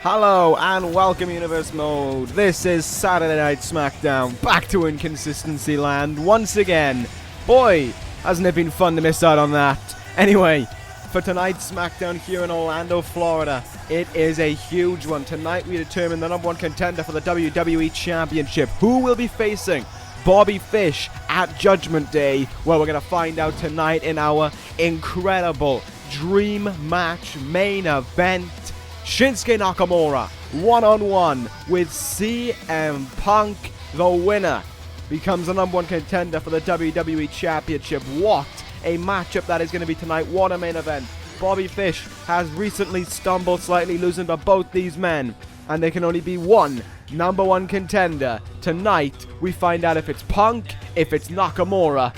Hello and welcome Universe Mode. This is Saturday Night Smackdown, back to Inconsistency Land once again. Boy, hasn't it been fun to miss out on that. Anyway, for tonight's Smackdown here in Orlando, Florida, it is a huge one. Tonight we determine the #1 contender for the WWE Championship. Who will be facing Bobby Fish at Judgment Day? Well, we're going to find out tonight in our incredible dream match main event. Shinsuke Nakamura, one-on-one with CM Punk. The winner becomes the #1 contender for the WWE Championship. What a matchup that is going to be tonight. What a main event. Bobby Fish has recently stumbled slightly, losing to both these men, and there can only be one #1 contender. Tonight, we find out if it's Punk, if it's Nakamura,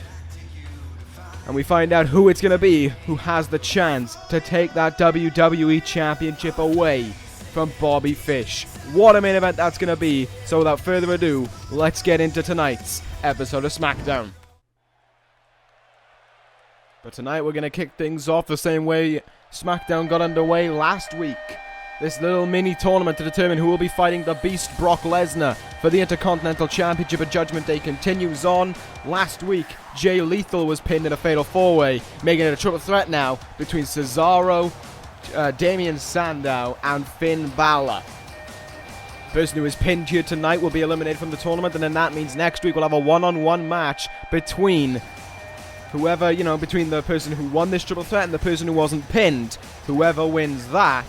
and we find out who it's going to be who has the chance to take that WWE Championship away from Bobby Fish. What a main event that's going to be. So without further ado, let's get into tonight's episode of Smackdown. But tonight we're going to kick things off the same way Smackdown got underway last week. This little mini tournament to determine who will be fighting the Beast Brock Lesnar for the Intercontinental Championship at Judgment Day continues on. Last week, Jay Lethal was pinned in a fatal 4-way, making it a triple threat now between Cesaro, Damien, Sandow, and Finn Bálor. The person who is pinned here tonight will be eliminated from the tournament, and then that means next week we'll have a one-on-one match between whoever, between the person who won this triple threat and the person who wasn't pinned. Whoever wins that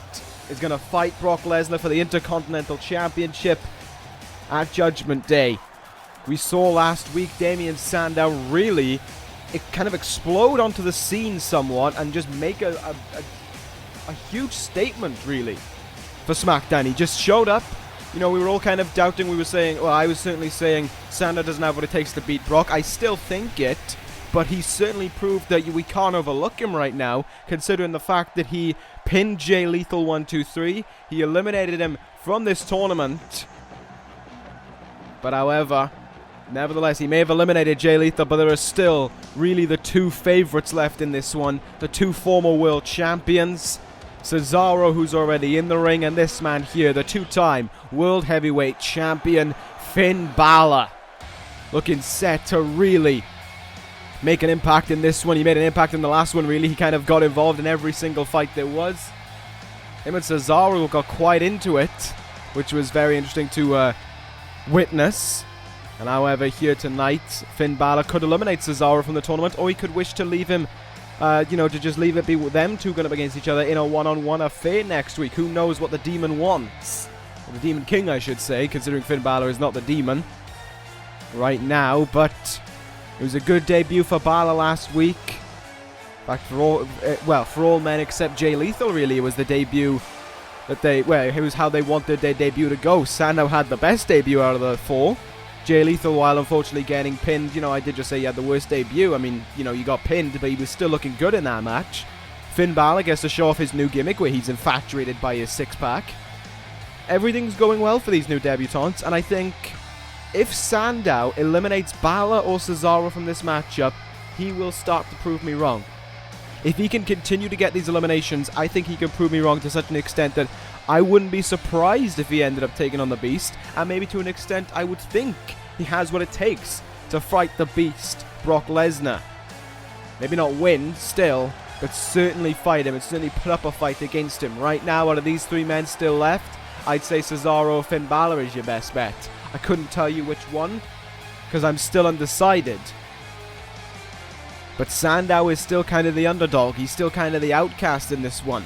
is going to fight Brock Lesnar for the Intercontinental Championship at Judgment Day. We saw last week Damien Sandow really kind of explode onto the scene somewhat and just make a huge statement, really, for SmackDown. He just showed up. We were all kind of doubting. We were saying, well, I was certainly saying Sandow doesn't have what it takes to beat Brock. I still think it. But he certainly proved that we can't overlook him right now, considering the fact that he pinned Jay Lethal 1-2-3. He eliminated him from this tournament. But however, nevertheless, he may have eliminated Jay Lethal, but there are still really the two favorites left in this one. The two former world champions. Cesaro, who's already in the ring, and this man here, the two-time world heavyweight champion, Finn Bálor. Looking set to really make an impact in this one. He made an impact in the last one, really. He kind of got involved in every single fight there was. Him and Cesaro got quite into it, which was very interesting to witness. And however, here tonight, Finn Bálor could eliminate Cesaro from the tournament, or he could wish to leave him, to just leave it be with them two going up against each other in a one-on-one affair next week. Who knows what the Demon wants? Or the Demon King, I should say, considering Finn Bálor is not the Demon right now, but it was a good debut for Bálor last week. In fact, for all men except Jay Lethal, really, it was the debut that it was how they wanted their debut to go. Sandow had the best debut out of the four. Jay Lethal, while unfortunately getting pinned, I did just say he had the worst debut. I mean, you got pinned, but he was still looking good in that match. Finn Bálor gets to show off his new gimmick where he's infatuated by his six-pack. Everything's going well for these new debutantes, and I think if Sandow eliminates Bálor or Cesaro from this matchup, he will start to prove me wrong. If he can continue to get these eliminations, I think he can prove me wrong to such an extent that I wouldn't be surprised if he ended up taking on the Beast, and maybe to an extent I would think he has what it takes to fight the Beast, Brock Lesnar. Maybe not win, still, but certainly fight him and certainly put up a fight against him. Right now, out of these three men still left, I'd say Cesaro or Finn Bálor is your best bet. I couldn't tell you which one, because I'm still undecided. But Sandow is still kind of the underdog. He's still kind of the outcast in this one.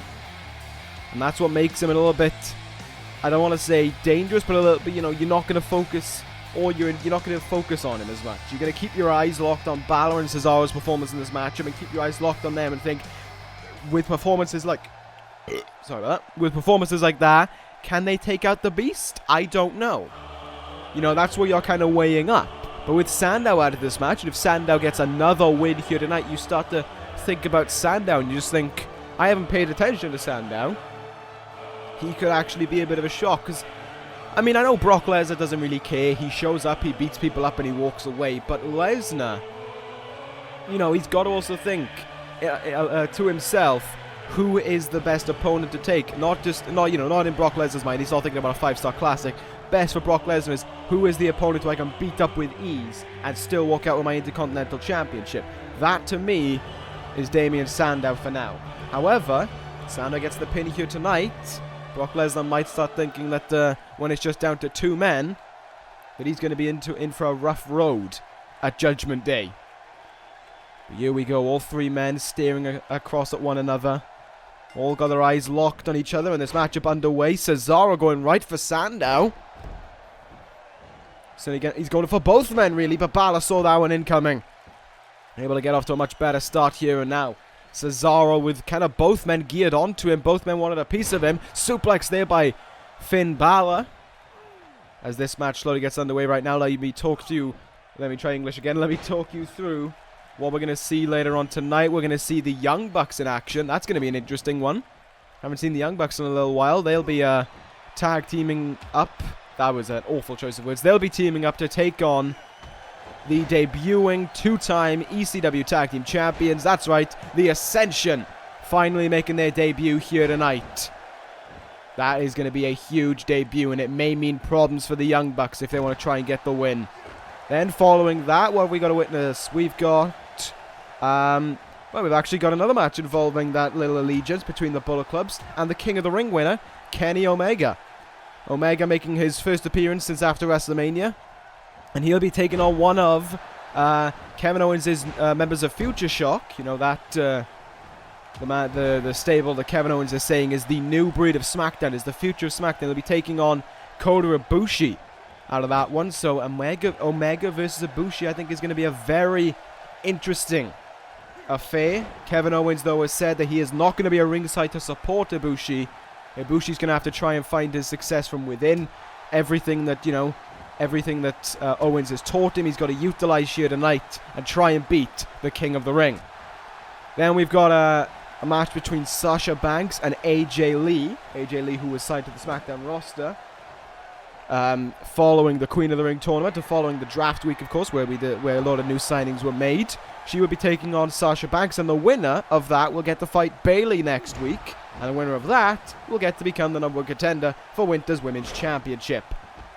And that's what makes him a little bit, I don't want to say dangerous, but a little bit, you're not going to focus, or you're not going to focus on him as much. You're going to keep your eyes locked on Bálor and Cesaro's performance in this matchup, and keep your eyes locked on them and think, with performances like, with performances like that, can they take out the Beast? I don't know. That's what you're kind of weighing up. But with Sandow out of this match, and if Sandow gets another win here tonight, you start to think about Sandow, and you just think, I haven't paid attention to Sandow. He could actually be a bit of a shock, because, I know Brock Lesnar doesn't really care. He shows up, he beats people up, and he walks away. But Lesnar, he's got to also think to himself, who is the best opponent to take. Not in Brock Lesnar's mind. He's not thinking about a 5-star classic. Best for Brock Lesnar is who is the opponent who I can beat up with ease and still walk out with my Intercontinental Championship. That, to me, is Damien Sandow for now. However, Sandow gets the pin here tonight. Brock Lesnar might start thinking that when it's just down to 2 men, that he's going to be in for a rough road at Judgment Day. But here we go, all 3 men staring across at one another. All got their eyes locked on each other, and this matchup underway. Cesaro going right for Sandow. So again, he's going for both men, really, but Bálor saw that one incoming. Able to get off to a much better start here and now. Cesaro with kind of both men geared onto him. Both men wanted a piece of him. Suplex there by Finn Bálor. As this match slowly gets underway right now, let me talk to you through what we're going to see later on tonight. We're going to see the Young Bucks in action. That's going to be an interesting one. Haven't seen the Young Bucks in a little while. They'll be tag teaming up. That was an awful choice of words. They'll be teaming up to take on the debuting 2-time ECW Tag Team Champions. That's right, the Ascension, finally making their debut here tonight. That is going to be a huge debut, and it may mean problems for the Young Bucks if they want to try and get the win. Then following that, what have we got to witness? We've got, we've actually got another match involving that little allegiance between the Bullet Clubs and the King of the Ring winner, Kenny Omega. Omega making his first appearance since after WrestleMania. And he'll be taking on one of Kevin Owens' members of Future Shock. You know, that the stable that Kevin Owens is saying is the new breed of SmackDown, is the future of SmackDown. He'll be taking on Kota Ibushi out of that one. So Omega versus Ibushi, I think, is going to be a very interesting affair. Kevin Owens, though, has said that he is not going to be a ringside to support Ibushi. Ibushi's going to have to try and find his success from within. Everything that Owens has taught him, he's got to utilize here tonight and try and beat the King of the Ring. Then we've got a match between Sasha Banks and AJ Lee. AJ Lee, who was signed to the SmackDown roster following the Queen of the Ring tournament and following the draft week, of course, where a lot of new signings were made. She will be taking on Sasha Banks, and the winner of that will get to fight Bayley next week. And the winner of that will get to become the #1 contender for Winter's Women's Championship.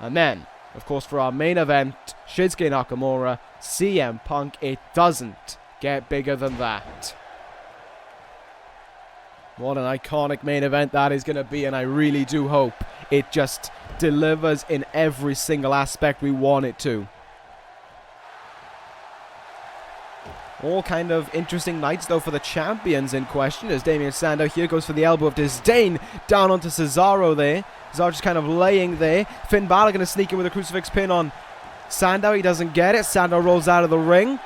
And then, of course, for our main event, Shinsuke Nakamura, CM Punk. It doesn't get bigger than that. What an iconic main event that is going to be, and I really do hope it just delivers in every single aspect we want it to. All kind of interesting nights, though, for the champions in question, as Damien Sandow here goes for the elbow of disdain down onto Cesaro there. Cesaro just kind of laying there. Finn Bálor going to sneak in with a crucifix pin on Sandow. He doesn't get it. Sandow rolls out of the ring.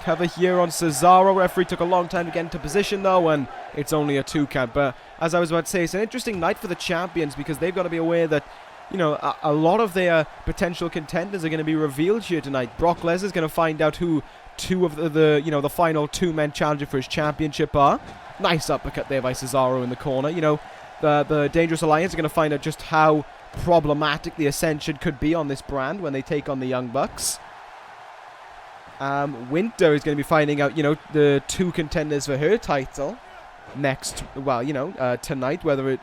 Cover here on Cesaro. Referee took a long time to get into position, though, and it's only a 2 count. But as I was about to say, it's an interesting night for the champions because they've got to be aware that, you know, a lot of their potential contenders are going to be revealed here tonight. Brock Lesnar is going to find out who 2 of the final 2 men challenging for his championship are. Nice uppercut there by Cesaro in the corner. You know, the Dangerous Alliance are going to find out just how problematic the Ascension could be on this brand when they take on the Young Bucks. Winter is going to be finding out, you know, the 2 contenders for her title next, tonight. Whether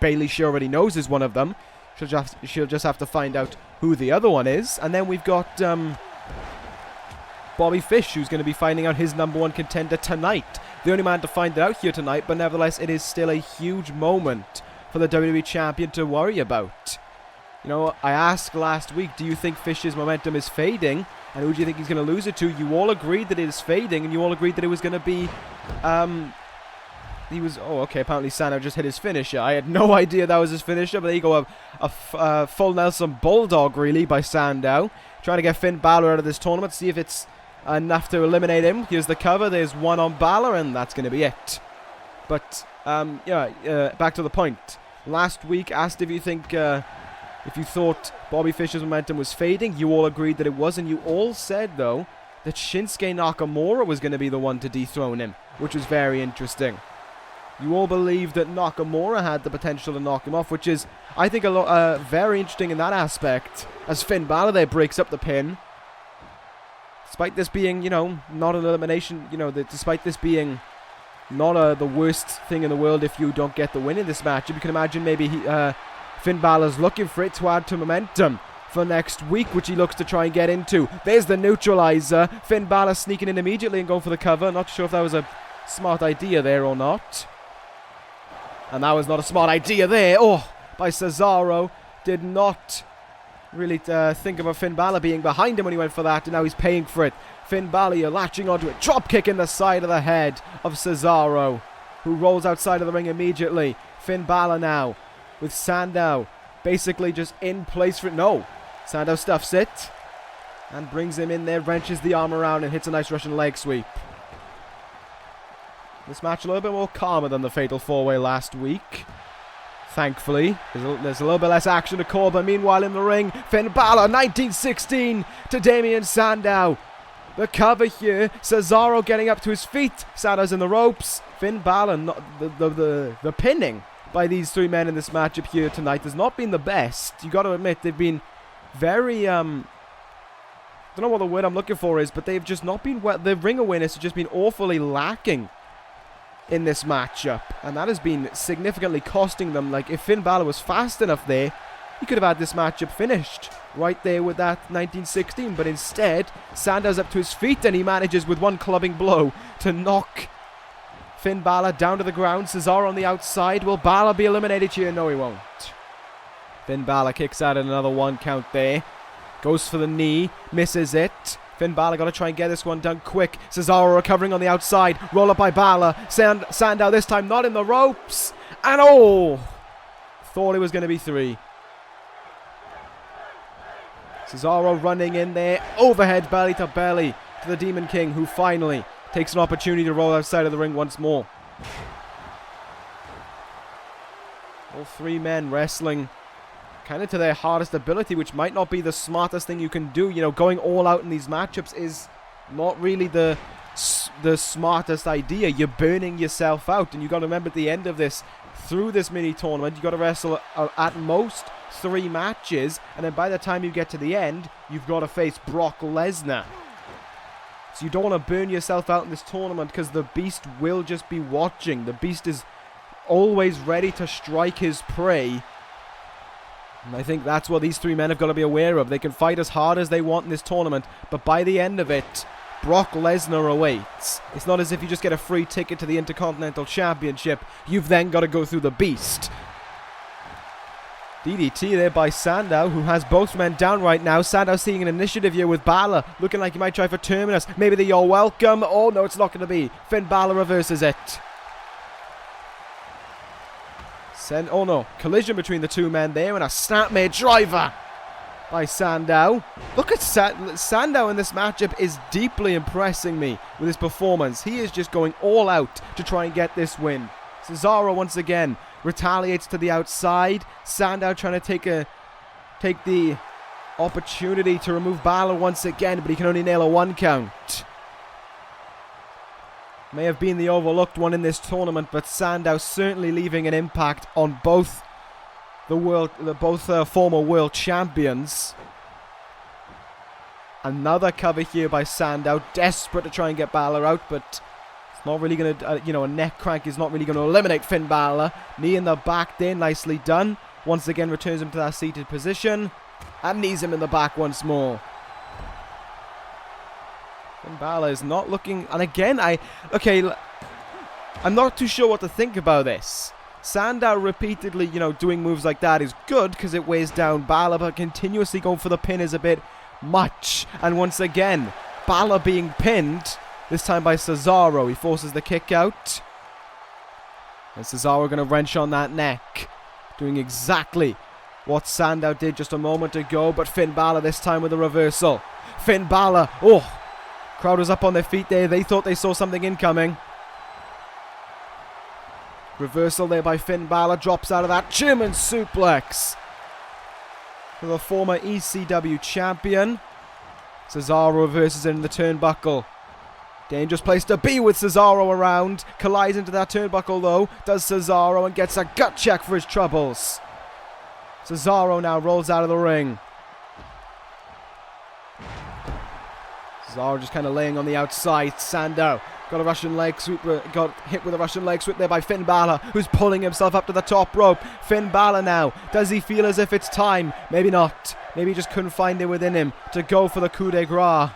Bayley, she already knows, is one of them. She'll just have to find out who the other one is. And then we've got Bobby Fish, who's going to be finding out his #1 contender tonight. The only man to find it out here tonight, but nevertheless, it is still a huge moment for the WWE Champion to worry about. You know, I asked last week, do you think Fish's momentum is fading? And who do you think he's going to lose it to? You all agreed that it is fading, and you all agreed that it was going to be, apparently Sandow just hit his finisher. I had no idea that was his finisher, but there you go, a full Nelson Bulldog, really, by Sandow. Trying to get Finn Bálor out of this tournament, see if it's enough to eliminate him. Here's the cover, there's one on Bálor, and that's going to be it. But, back to the point. Last week, asked if you think, if you thought Bobby Fish's momentum was fading. You all agreed that it was, and you all said, though, that Shinsuke Nakamura was going to be the one to dethrone him, which was very interesting. You all believed that Nakamura had the potential to knock him off, which is, I think, very interesting in that aspect, as Finn Bálor there breaks up the pin. Despite this being, not an elimination, despite this being not the worst thing in the world if you don't get the win in this match. You can imagine maybe Finn Balor's looking for it to add to momentum for next week, which he looks to try and get into. There's the neutralizer. Finn Balor sneaking in immediately and going for the cover. Not sure if that was a smart idea there or not. And that was not a smart idea there. Oh, by Cesaro. Did not really think about Finn Balor being behind him when he went for that, and now he's paying for it. Finn Balor, you're latching onto it. Drop kick in the side of the head of Cesaro, who rolls outside of the ring immediately. Finn Balor now with Sandow basically just in place for it. No, Sandow stuffs it and brings him in there, wrenches the arm around and hits a nice Russian leg sweep. This match a little bit more calmer than the Fatal 4-Way last week. Thankfully, there's a little bit less action to call, but meanwhile in the ring, Finn Balor, 1916 to Damien Sandow. The cover here, Cesaro getting up to his feet, Sandow's in the ropes. Finn Balor, the pinning by these three men in this matchup here tonight has not been the best. You got to admit, they've been very, don't know what the word I'm looking for is, but they've just not been well. The ring awareness has just been awfully lacking in this matchup, and that has been significantly costing them. Like, if Finn Balor was fast enough there, he could have had this matchup finished right there with that 1916, but instead Sandow's up to his feet and he manages with one clubbing blow to knock Finn Balor down to the ground. Cesaro on the outside. Will Balor be eliminated here? No, he won't. Finn Balor kicks out at another 1 count there, goes for the knee, misses it. Finn Balor got to try and get this one done quick. Cesaro recovering on the outside. Roll up by Balor. Sandow this time not in the ropes. And oh! Thought it was going to be 3. Cesaro running in there. Overhead belly to belly to the Demon King, who finally takes an opportunity to roll outside of the ring once more. All three men wrestling kind of to their hardest ability, which might not be the smartest thing you can do. You know, going all out in these matchups is not really the smartest idea. You're burning yourself out, and you got to remember at the end of this, through this mini tournament, you got to wrestle at most 3 matches, and then by the time you get to the end, you've got to face Brock Lesnar. So you don't want to burn yourself out in this tournament, because the Beast will just be watching. The Beast is always ready to strike his prey. And I think that's what these 3 men have got to be aware of. They can fight as hard as they want in this tournament, but by the end of it, Brock Lesnar awaits. It's not as if you just get a free ticket to the Intercontinental Championship. You've then got to go through the Beast. DDT there by Sandow, who has both men down right now. Sandow seeing an initiative here with Balor, looking like he might try for Terminus. Maybe the You're Welcome. Oh no, it's not going to be. Finn Balor reverses it. Oh no, collision between the 2 men there, and a snapmare driver by Sandow. Look at Sandow in this matchup is deeply impressing me with his performance. He is just going all out to try and get this win. Cesaro once again retaliates to the outside. Sandow trying to take the opportunity to remove Balor once again, but he can only nail a 1 count. May have been the overlooked one in this tournament, but Sandow certainly leaving an impact on both former world champions. Another cover here by Sandow, desperate to try and get Balor out, but it's not really going to, a neck crank is not really going to eliminate Finn Balor. Knee in the back there, nicely done. Once again returns him to that seated position, and knees him in the back once more. Finn Balor is not looking, and again, I'm not too sure what to think about this. Sandow repeatedly, doing moves like that is good because it weighs down Balor, but continuously going for the pin is a bit much. And once again, Balor being pinned, this time by Cesaro. He forces the kick out. And Cesaro going to wrench on that neck, doing exactly what Sandow did just a moment ago, but Finn Balor this time with a reversal. Finn Balor, crowd was up on their feet there. They thought they saw something incoming. Reversal there by Finn Balor. Drops out of that German suplex for the former ECW champion. Cesaro reverses in the turnbuckle. Dangerous place to be with Cesaro around. Collides into that turnbuckle though. Does Cesaro and gets a gut check for his troubles. Cesaro now rolls out of the ring. Cesaro just kind of laying on the outside. Sandow Got a Russian leg sweep, got hit with a Russian leg sweep there by Finn Bálor, who's pulling himself up to the top rope. Finn Bálor now, does he feel as if it's time? Maybe not. Maybe he just couldn't find it within him to go for the coup de grace.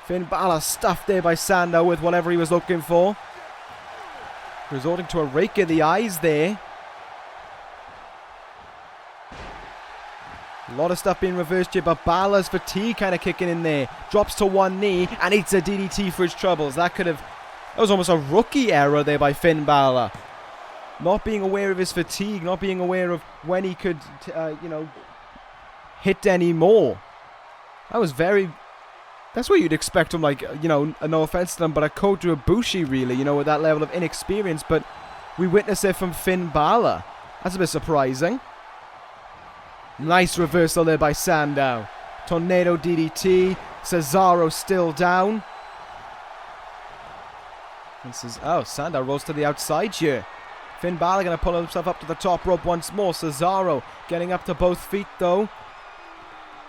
Finn Bálor stuffed there by Sandow with whatever he was looking for. Resorting to a rake in the eyes there. A lot of stuff being reversed here, but Balor's fatigue kind of kicking in there. Drops to one knee and eats a DDT for his troubles. That was almost a rookie error there by Finn Bálor. Not being aware of his fatigue, not being aware of when he could, hit any more. That's what you'd expect from, like, no offense to them, but a Kota Ibushi, really, with that level of inexperience. But we witness it from Finn Bálor. That's a bit surprising. Nice reversal there by Sandow. Tornado DDT. Cesaro still down. Sandow rolls to the outside here. Finn Bálor going to pull himself up to the top rope once more. Cesaro getting up to both feet, though.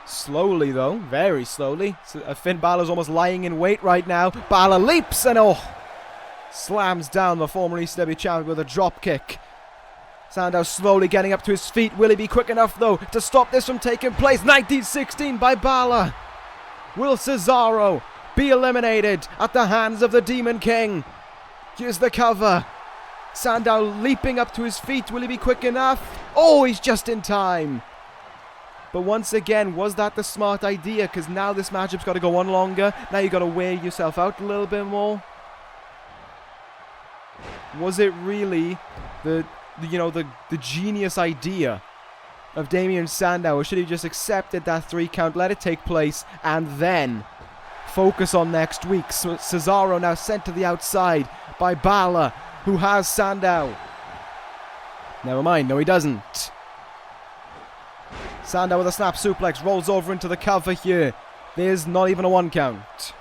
Slowly, though. Very slowly. Finn Balor's almost lying in wait right now. Bálor leaps and slams down the former ECW champion with a drop kick. Sandow slowly getting up to his feet. Will he be quick enough, though, to stop this from taking place? 1916 by Bálor. Will Cesaro be eliminated at the hands of the Demon King? Here's the cover. Sandow leaping up to his feet. Will he be quick enough? Oh, he's just in time. But once again, was that the smart idea? Because now this matchup's got to go on longer. Now you've got to wear yourself out a little bit more. Was it really the genius idea of Damien Sandow, or should he just accepted that 3 count, let it take place, and then focus on next week? Cesaro now sent to the outside by Bálor, who has Sandow. Never mind, no he doesn't. Sandow with a snap suplex, rolls over into the cover here. There's not even a 1 count.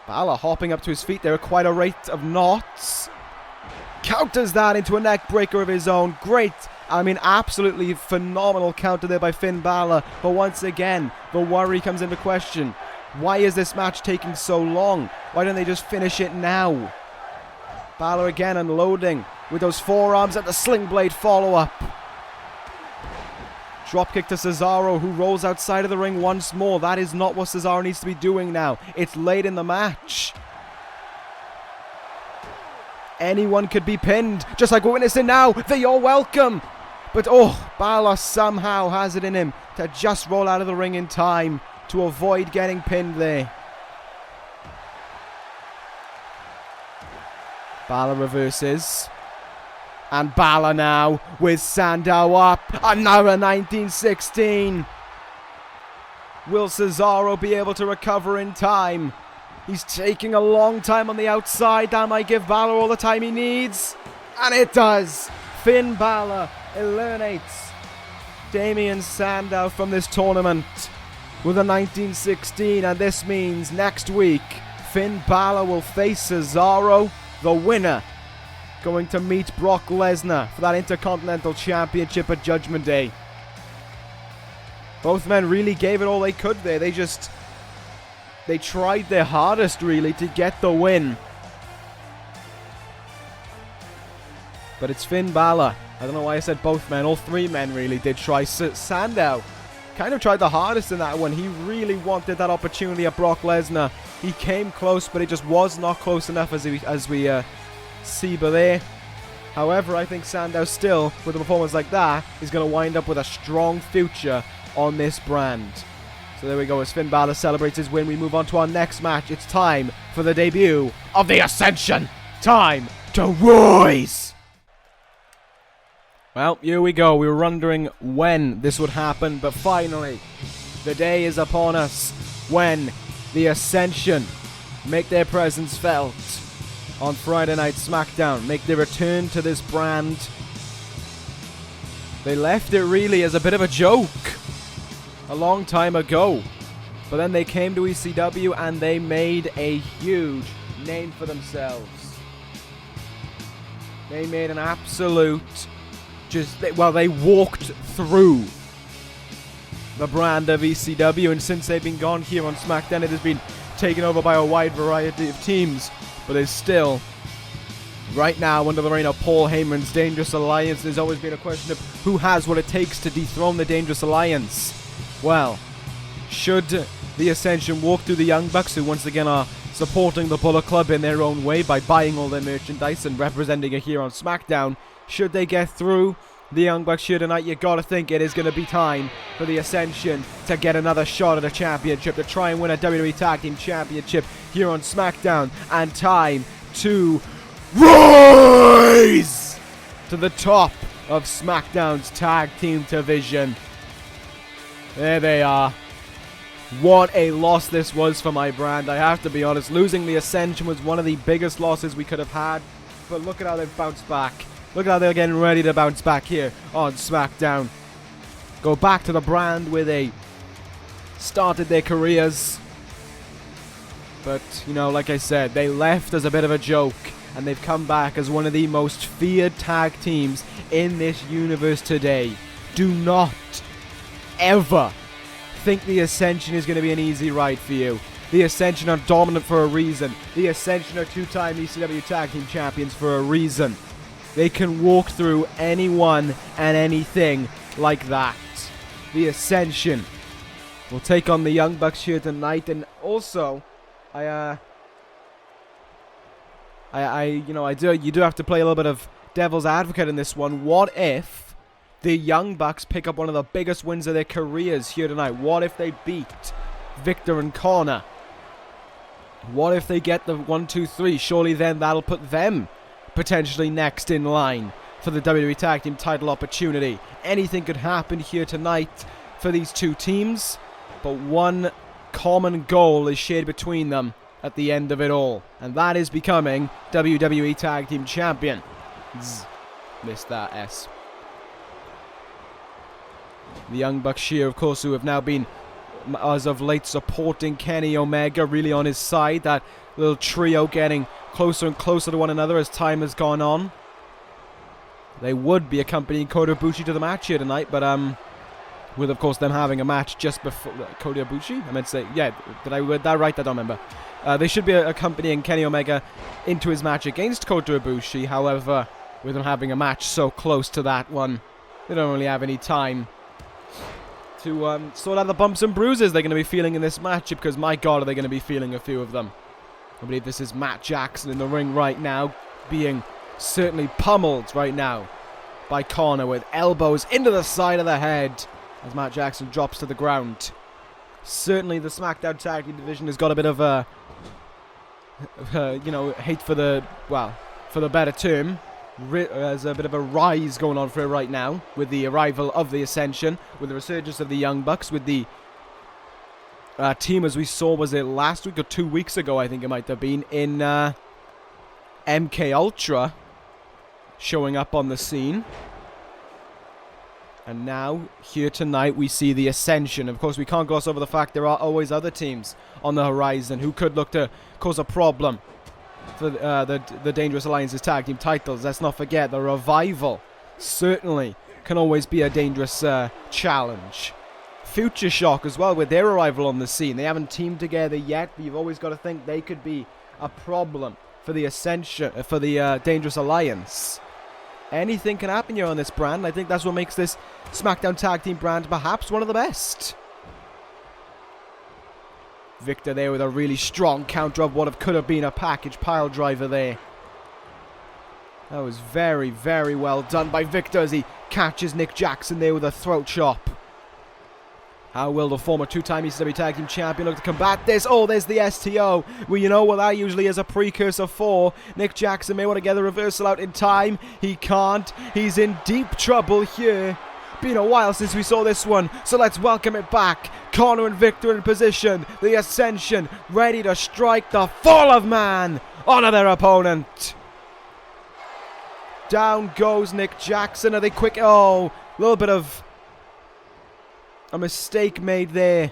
Bálor hopping up to his feet there at quite a rate of knots. Counters that into a neck breaker of his own. Great, absolutely phenomenal counter there by Finn Bálor. But once again, the worry comes into question. Why is this match taking so long? Why don't they just finish it now? Bálor again unloading with those forearms at the sling blade follow-up. Dropkick to Cesaro, who rolls outside of the ring once more. That is not what Cesaro needs to be doing now. It's late in the match. Anyone could be pinned, just like we're witnessing now. You're welcome. But Bálor somehow has it in him to just roll out of the ring in time to avoid getting pinned there. Bálor reverses. And Bálor now with Sandow up. Another 1916. Will Cesaro be able to recover in time? He's taking a long time on the outside. That might give Bálor all the time he needs. And it does. Finn Bálor eliminates Damien Sandow from this tournament with a 1916. And this means next week, Finn Bálor will face Cesaro, the winner, going to meet Brock Lesnar for that Intercontinental Championship at Judgment Day. Both men really gave it all they could there. They tried their hardest, really, to get the win. But it's Finn Bálor. I don't know why I said both men. All 3 men really did try. Sandow kind of tried the hardest in that one. He really wanted that opportunity at Brock Lesnar. He came close, but it just was not close enough as we see by there. However, I think Sandow still, with a performance like that, is going to wind up with a strong future on this brand. So there we go, as Finn Bálor celebrates his win, we move on to our next match. It's time for the debut of the Ascension. Time to rise! Well, here we go. We were wondering when this would happen, but finally, the day is upon us when the Ascension make their presence felt on Friday Night Smackdown, make their return to this brand. They left it really as a bit of a joke a long time ago, but then they came to ECW and they made a huge name for themselves. They made an absolute they walked through the brand of ECW, and since they've been gone here on SmackDown, it has been taken over by a wide variety of teams, but there's still, right now, under the reign of Paul Heyman's Dangerous Alliance, there's always been a question of who has what it takes to dethrone the Dangerous Alliance. Well, should the Ascension walk through the Young Bucks, who once again are supporting the Bullet Club in their own way by buying all their merchandise and representing it here on Smackdown, should they get through the Young Bucks here tonight, you gotta think it is gonna be time for the Ascension to get another shot at a championship, to try and win a WWE Tag Team Championship here on Smackdown, and time to rise to the top of SmackDown's Tag Team division. There they are. What a loss this was for my brand, I have to be honest. Losing the Ascension was one of the biggest losses we could have had, but look at how they've bounced back. Look at how they're getting ready to bounce back here on SmackDown. Go back to the brand where they started their careers. But, you know, like I said, they left as a bit of a joke, and they've come back as one of the most feared tag teams in this universe today. Do not ever think the Ascension is going to be an easy ride for you. The Ascension are dominant for a reason. The Ascension are two-time ECW Tag Team Champions for a reason. They can walk through anyone and anything like that. The Ascension will take on the Young Bucks here tonight, and also, you do have to play a little bit of devil's advocate in this one. What if the Young Bucks pick up one of the biggest wins of their careers here tonight? What if they beat Victor and Connor? What if they get the 1, 2, 3? Surely then that'll put them potentially next in line for the WWE Tag Team title opportunity. Anything could happen here tonight for these two teams, but one common goal is shared between them at the end of it all, and that is becoming WWE Tag Team Champion. Missed that S. The Young Bucks here, of course, who have now been, as of late, supporting Kenny Omega, really on his side. That little trio getting closer and closer to one another as time has gone on. They would be accompanying Kota Ibushi to the match here tonight, but with, of course, them having a match just before Kota Ibushi. I meant to say, yeah, did I word that right? I don't remember. They should be accompanying Kenny Omega into his match against Kota Ibushi. However, with them having a match so close to that one, they don't really have any time to sort out the bumps and bruises they're going to be feeling in this matchup, because my God, are they going to be feeling a few of them. I believe this is Matt Jackson in the ring right now, being certainly pummeled right now by Connor with elbows into the side of the head as Matt Jackson drops to the ground. Certainly the SmackDown Tag Team division has got a bit of a, hate for the, well, for the better term. There's a bit of a rise going on for it right now with the arrival of the Ascension, with the resurgence of the Young Bucks, with the team, as we saw, was it last week or 2 weeks ago, I think it might have been, in MK Ultra showing up on the scene. And now, here tonight, we see the Ascension. Of course, we can't gloss over the fact there are always other teams on the horizon who could look to cause a problem for the Dangerous Alliance's tag team titles. Let's not forget, the Revival certainly can always be a dangerous challenge. Future Shock as well, with their arrival on the scene. They haven't teamed together yet, but you've always got to think they could be a problem for the Ascension, for the Dangerous Alliance. Anything can happen here on this brand. I think that's what makes this SmackDown Tag Team brand perhaps one of the best. Victor there with a really strong counter of what could have been a package pile driver there. That was very, very well done by Victor as he catches Nick Jackson there with a throat chop. How will the former two-time ECW Tag Team Champion look to combat this? Oh, there's the STO. Well, you know what that usually is a precursor for. Nick Jackson may want to get the reversal out in time. He can't. He's in deep trouble here. Been a while since we saw this one, so let's welcome it back. Connor and Victor in position. The Ascension ready to strike the fall of man onto their opponent. Down goes Nick Jackson. Are they quick? Oh, a little bit of a mistake made there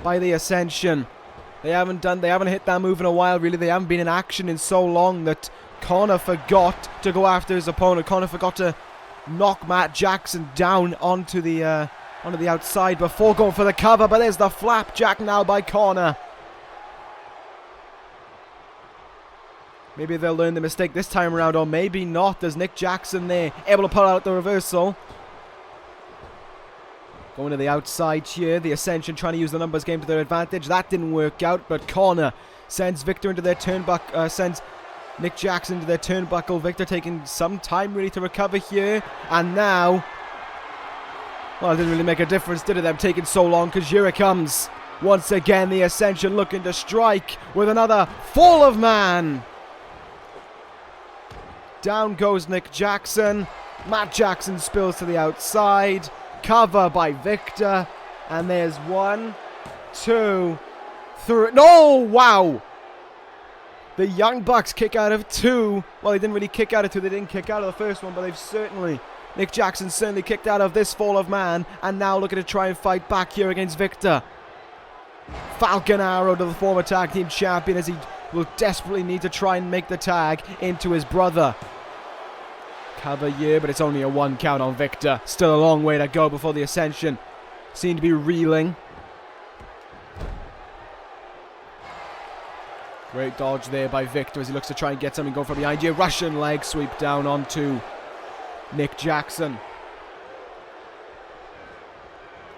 by the Ascension. They haven't hit that move in a while, really. They haven't been in action in so long that Connor forgot to go after his opponent. Connor forgot to knock Matt Jackson down onto the outside before going for the cover, but there's the flapjack now by Connor. Maybe they'll learn the mistake this time around, or maybe not. There's Nick Jackson there, able to pull out the reversal. Going to the outside here. The Ascension trying to use the numbers game to their advantage. That didn't work out, but Connor sends Victor into their turnbuckle, sends Nick Jackson into their turnbuckle. Victor taking some time really to recover here. And now, well, it didn't really make a difference, did it, them taking so long, because here it comes. Once again, the Ascension looking to strike with another Fall of Man. Down goes Nick Jackson. Matt Jackson spills to the outside. Cover by Victor. And there's 1, 2, 3. No! Wow! The Young Bucks kick out of 2. Well, they didn't really kick out of 2. They didn't kick out of the first one, but they've certainly... Nick Jackson certainly kicked out of this Fall of Man. And now looking to try and fight back here against Victor. Falcon Arrow to the former tag team champion as he will desperately need to try and make the tag into his brother. Cover here, but it's only a 1 count on Victor. Still a long way to go before the Ascension seem to be reeling. Great dodge there by Victor as he looks to try and get something going from behind here. Russian leg sweep down onto Nick Jackson.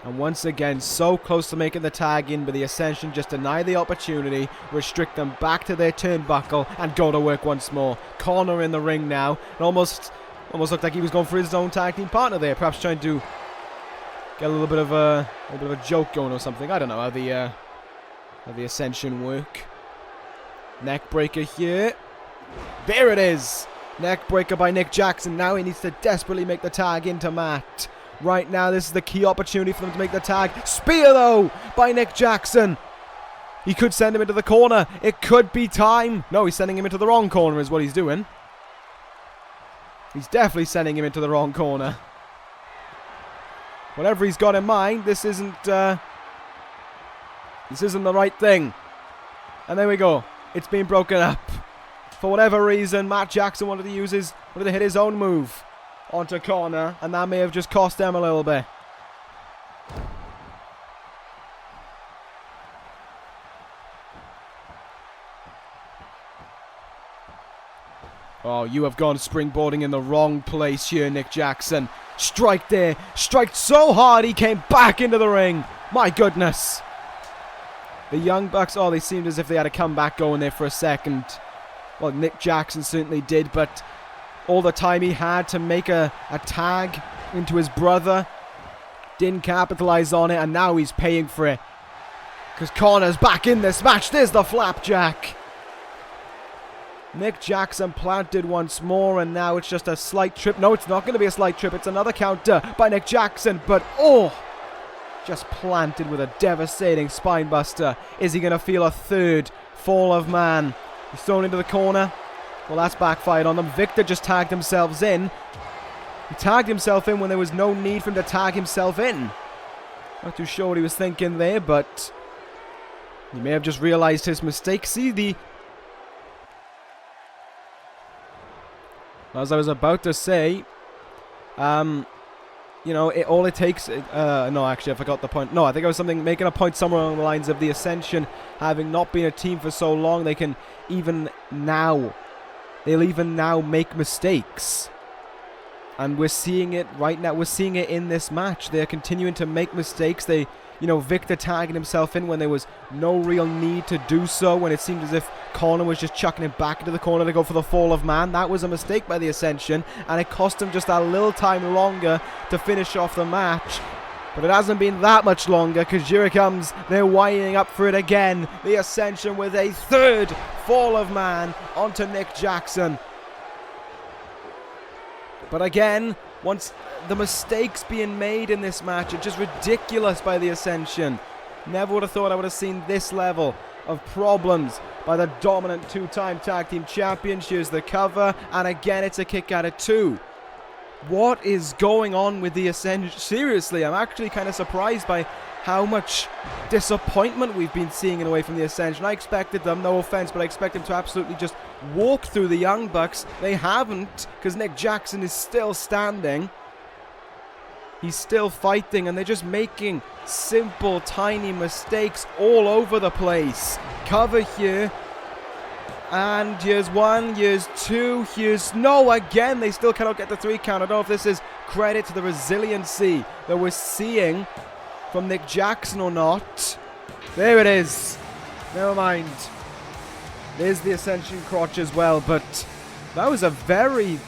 And once again, so close to making the tag in, but the Ascension just deny the opportunity, restrict them back to their turnbuckle, and go to work once more. Connor in the ring now. It almost looked like he was going for his own tag team partner there, perhaps trying to get a little bit of a joke going or something. I don't know how the Ascension work. Neck breaker here. There it is. Neck breaker by Nick Jackson. Now he needs to desperately make the tag into Matt. Right now, this is the key opportunity for them to make the tag. Spear, though, by Nick Jackson. He could send him into the corner. It could be time. No, he's sending him into the wrong corner is what he's doing. He's definitely sending him into the wrong corner. Whatever he's got in mind, this isn't the right thing. And there we go. It's been broken up. For whatever reason, Matt Jackson wanted to hit his own move onto Connor, and that may have just cost them a little bit. Oh, you have gone springboarding in the wrong place here, Nick Jackson. Strike there. Strike so hard he came back into the ring. My goodness. The Young Bucks, oh, they seemed as if they had a comeback going there for a second. Well, Nick Jackson certainly did, but all the time he had to make a tag into his brother, didn't capitalize on it, and now he's paying for it. Because Connor's back in this match. There's the flapjack. Nick Jackson planted once more, and now it's just a slight trip. No, it's not going to be a slight trip. It's another counter by Nick Jackson, but oh, just planted with a devastating spinebuster. Is he going to feel a third Fall of Man? He's thrown into the corner. Well, that's backfired on them. Victor just tagged himself in. He tagged himself in when there was no need for him to tag himself in. Not too sure what he was thinking there, but he may have just realized his mistake. See, as I was about to say, you know, all it takes... no, actually, I forgot the point. No, I think I was making a point somewhere along the lines of the Ascension having not been a team for so long, they can even now... They'll even now make mistakes. And we're seeing it right now. We're seeing it in this match. They're continuing to make mistakes. Victor tagging himself in when there was no real need to do so. When it seemed as if Connor was just chucking him back into the corner to go for the Fall of Man. That was a mistake by the Ascension. And it cost him just a little time longer to finish off the match. But it hasn't been that much longer, because here it comes. They're winding up for it again. The Ascension with a third Fall of Man onto Nick Jackson. But again, once the mistakes being made in this match are just ridiculous by the Ascension. Never would have thought I would have seen this level of problems by the dominant two-time tag team champions. Here's the cover, and again it's a kick out of 2. What is going on with the Ascension? Seriously, I'm actually kind of surprised by how much disappointment we've been seeing away from the Ascension. I expected them, no offense, but I expect them to absolutely just walk through the Young Bucks. They haven't, because Nick Jackson is still standing. He's still fighting, and they're just making simple, tiny mistakes all over the place. Cover here. And here's one, here's two, here's no, again, they still cannot get the 3 count. I don't know if this is credit to the resiliency that we're seeing from Nick Jackson or not. There it is. Never mind. There's the Ascension crotch as well, but that was a very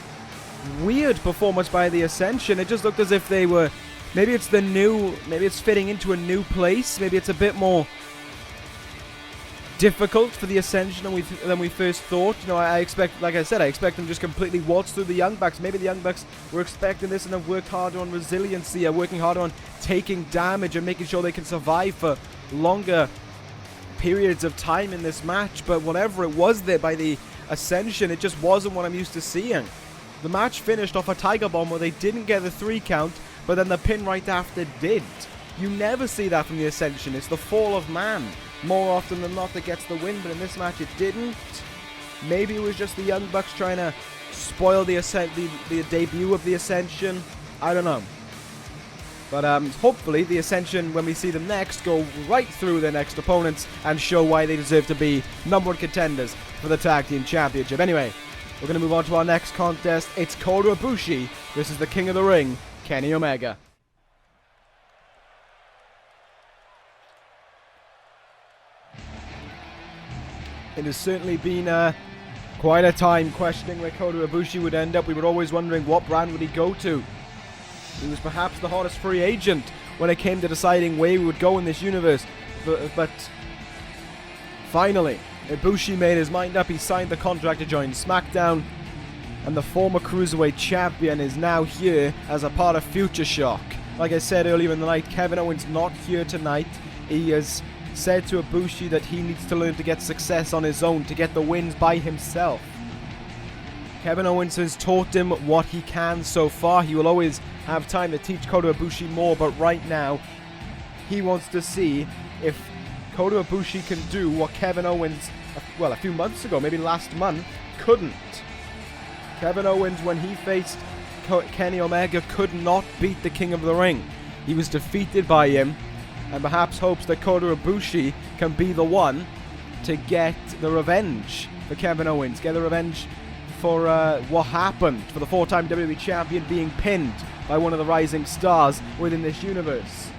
weird performance by the Ascension. It just looked as if they were, maybe it's fitting into a new place. Maybe it's a bit more difficult for the Ascension than we first thought. You know, I expect, like I said, I expect them to just completely waltz through the Young Bucks. Maybe the Young Bucks were expecting this and have worked harder on resiliency, are working harder on taking damage and making sure they can survive for longer periods of time in this match. But whatever it was there by the Ascension, it just wasn't what I'm used to seeing. The match finished off a Tiger Bomb where they didn't get the 3 count, but then the pin right after did. You never see that from the Ascension. It's the fall of man more often than not that gets the win, but in this match it didn't. Maybe it was just the Young Bucks trying to spoil the debut of the Ascension. I don't know. But hopefully the Ascension, when we see them next, go right through their next opponents and show why they deserve to be #1 contenders for the Tag Team Championship. Anyway, we're going to move on to our next contest. It's Kota Ibushi versus the King of the Ring, Kenny Omega. It has certainly been quite a time questioning where Kota Ibushi would end up. We were always wondering what brand would he go to. He was perhaps the hottest free agent when it came to deciding where he would go in this universe. But finally, Ibushi made his mind up. He signed the contract to join Smackdown. And the former Cruiserweight Champion is now here as a part of Future Shock. Like I said earlier in the night, Kevin Owens not here tonight. He has said to Ibushi that he needs to learn to get success on his own, to get the wins by himself. Kevin Owens has taught him what he can so far. He will always have time to teach Kota Ibushi more, but right now, he wants to see if Kota Ibushi can do what Kevin Owens, well, a few months ago, maybe last month, couldn't. Kevin Owens, when he faced Kenny Omega, could not beat the King of the Ring. He was defeated by him, and perhaps hopes that Kota Ibushi can be the one to get the revenge for Kevin Owens, get the revenge for what happened, for the 4-time WWE Champion being pinned by one of the rising stars within this universe.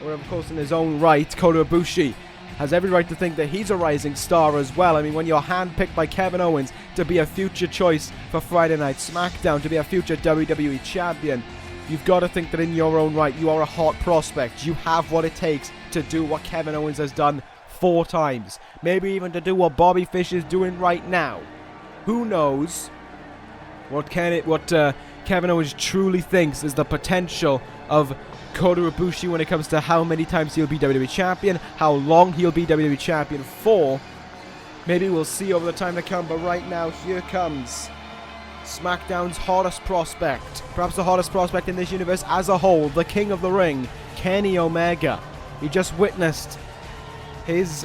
Or of course, in his own right, Kota Ibushi has every right to think that he's a rising star as well. I mean, when you're handpicked by Kevin Owens to be a future choice for Friday Night SmackDown, to be a future WWE Champion, you've got to think that in your own right, you are a hot prospect. You have what it takes to do what Kevin Owens has done 4 times. Maybe even to do what Bobby Fish is doing right now. Who knows what Kevin Owens truly thinks is the potential of Kota Ibushi when it comes to how many times he'll be WWE Champion, how long he'll be WWE Champion for. Maybe we'll see over the time to come, but right now, here comes SmackDown's hottest prospect, perhaps the hottest prospect in this universe as a whole, the King of the Ring, Kenny Omega. He just witnessed his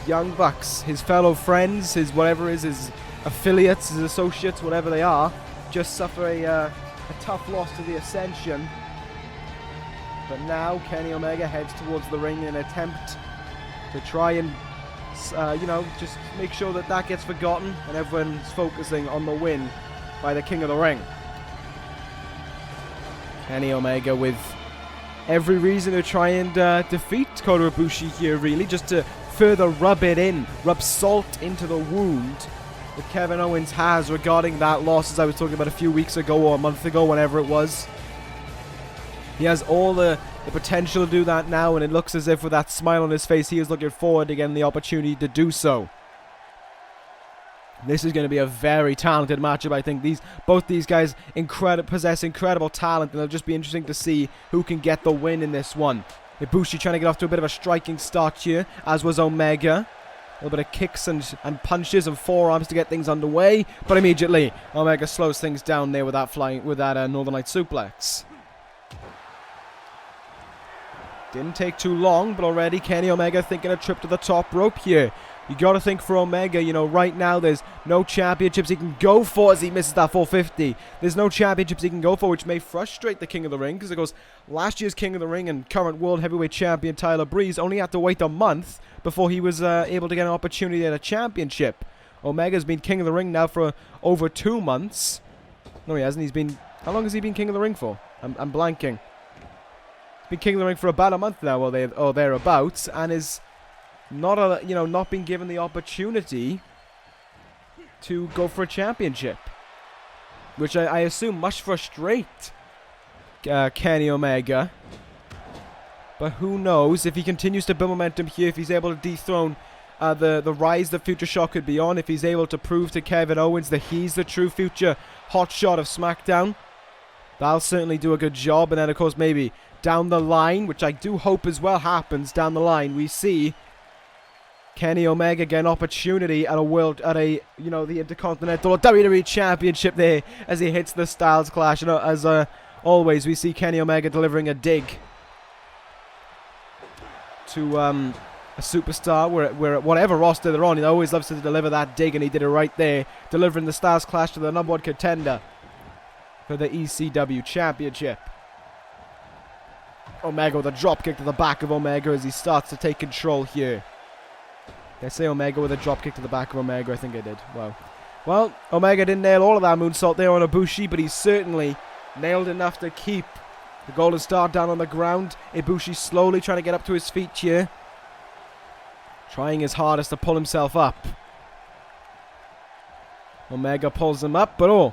Young Bucks, his fellow friends, his whatever is, his affiliates, his associates, whatever they are, just suffer a tough loss to the Ascension. But now Kenny Omega heads towards the ring in an attempt to try and just make sure that that gets forgotten and everyone's focusing on the win by the King of the Ring. Kenny Omega with every reason to try and defeat Kota Ibushi here, really, just to further rub salt into the wound that Kevin Owens has regarding that loss, as I was talking about a few weeks ago or a month ago, whenever it was. He has all the potential to do that now, and it looks as if with that smile on his face, he is looking forward to getting the opportunity to do so. This is going to be a very talented matchup. I think both these guys possess incredible talent, and it'll just be interesting to see who can get the win in this one. Ibushi trying to get off to a bit of a striking start here, as was Omega. A little bit of kicks and punches and forearms to get things underway, but immediately Omega slows things down there with that Northern Light suplex. Didn't take too long, but already Kenny Omega thinking a trip to the top rope here. You got to think for Omega, right now there's no championships he can go for as he misses that 450. There's no championships he can go for, which may frustrate the King of the Ring, because of course, last year's King of the Ring and current World Heavyweight Champion Tyler Breeze only had to wait a month before he was able to get an opportunity at a championship. Omega's been king of the ring now for over 2 months. No, he hasn't. He's been... How long has he been king of the ring for? I'm blanking. He's been king of the ring for about a month now, or thereabouts, and is not not been given the opportunity to go for a championship, which I assume must frustrate Kenny Omega. But who knows if he continues to build momentum here, if he's able to dethrone the rise that Future Shock could be on, if he's able to prove to Kevin Owens that he's the true future hotshot of SmackDown. That'll certainly do a good job. And then, of course, maybe down the line, which I do hope as well happens down the line, we see Kenny Omega get an opportunity at the Intercontinental or WWE Championship there as he hits the Styles Clash. As always, we see Kenny Omega delivering a dig to a superstar, where whatever roster they're on, he always loves to deliver that dig, and he did it right there, delivering the Styles Clash to the #1 contender for the ECW Championship. Omega with a dropkick to the back of Omega as he starts to take control here. Did I say Omega with a dropkick to the back of Omega? I think I did. Wow. Well, Omega didn't nail all of that moonsault there on Ibushi, but he certainly nailed enough to keep the Golden Star down on the ground. Ibushi slowly trying to get up to his feet here, trying his hardest to pull himself up. Omega pulls him up, but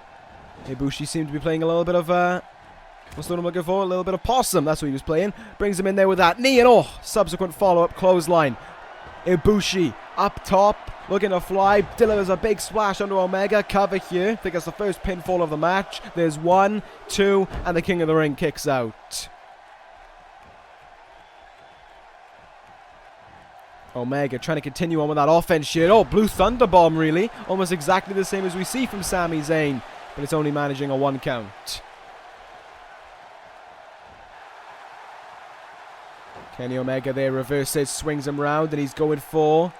Ibushi seemed to be playing a little bit of what's the word I'm looking for? A little bit of possum. That's what he was playing. Brings him in there with that knee, and subsequent follow-up clothesline. Ibushi up top, looking to fly, delivers a big splash under Omega. Cover here. I think that's the first pinfall of the match. There's 1, 2, and the King of the Ring kicks out. Omega trying to continue on with that offense here. Blue Thunder Bomb, really. Almost exactly the same as we see from Sami Zayn, but it's only managing a 1 count. Kenny Omega there reverses, swings him round, and he's going for...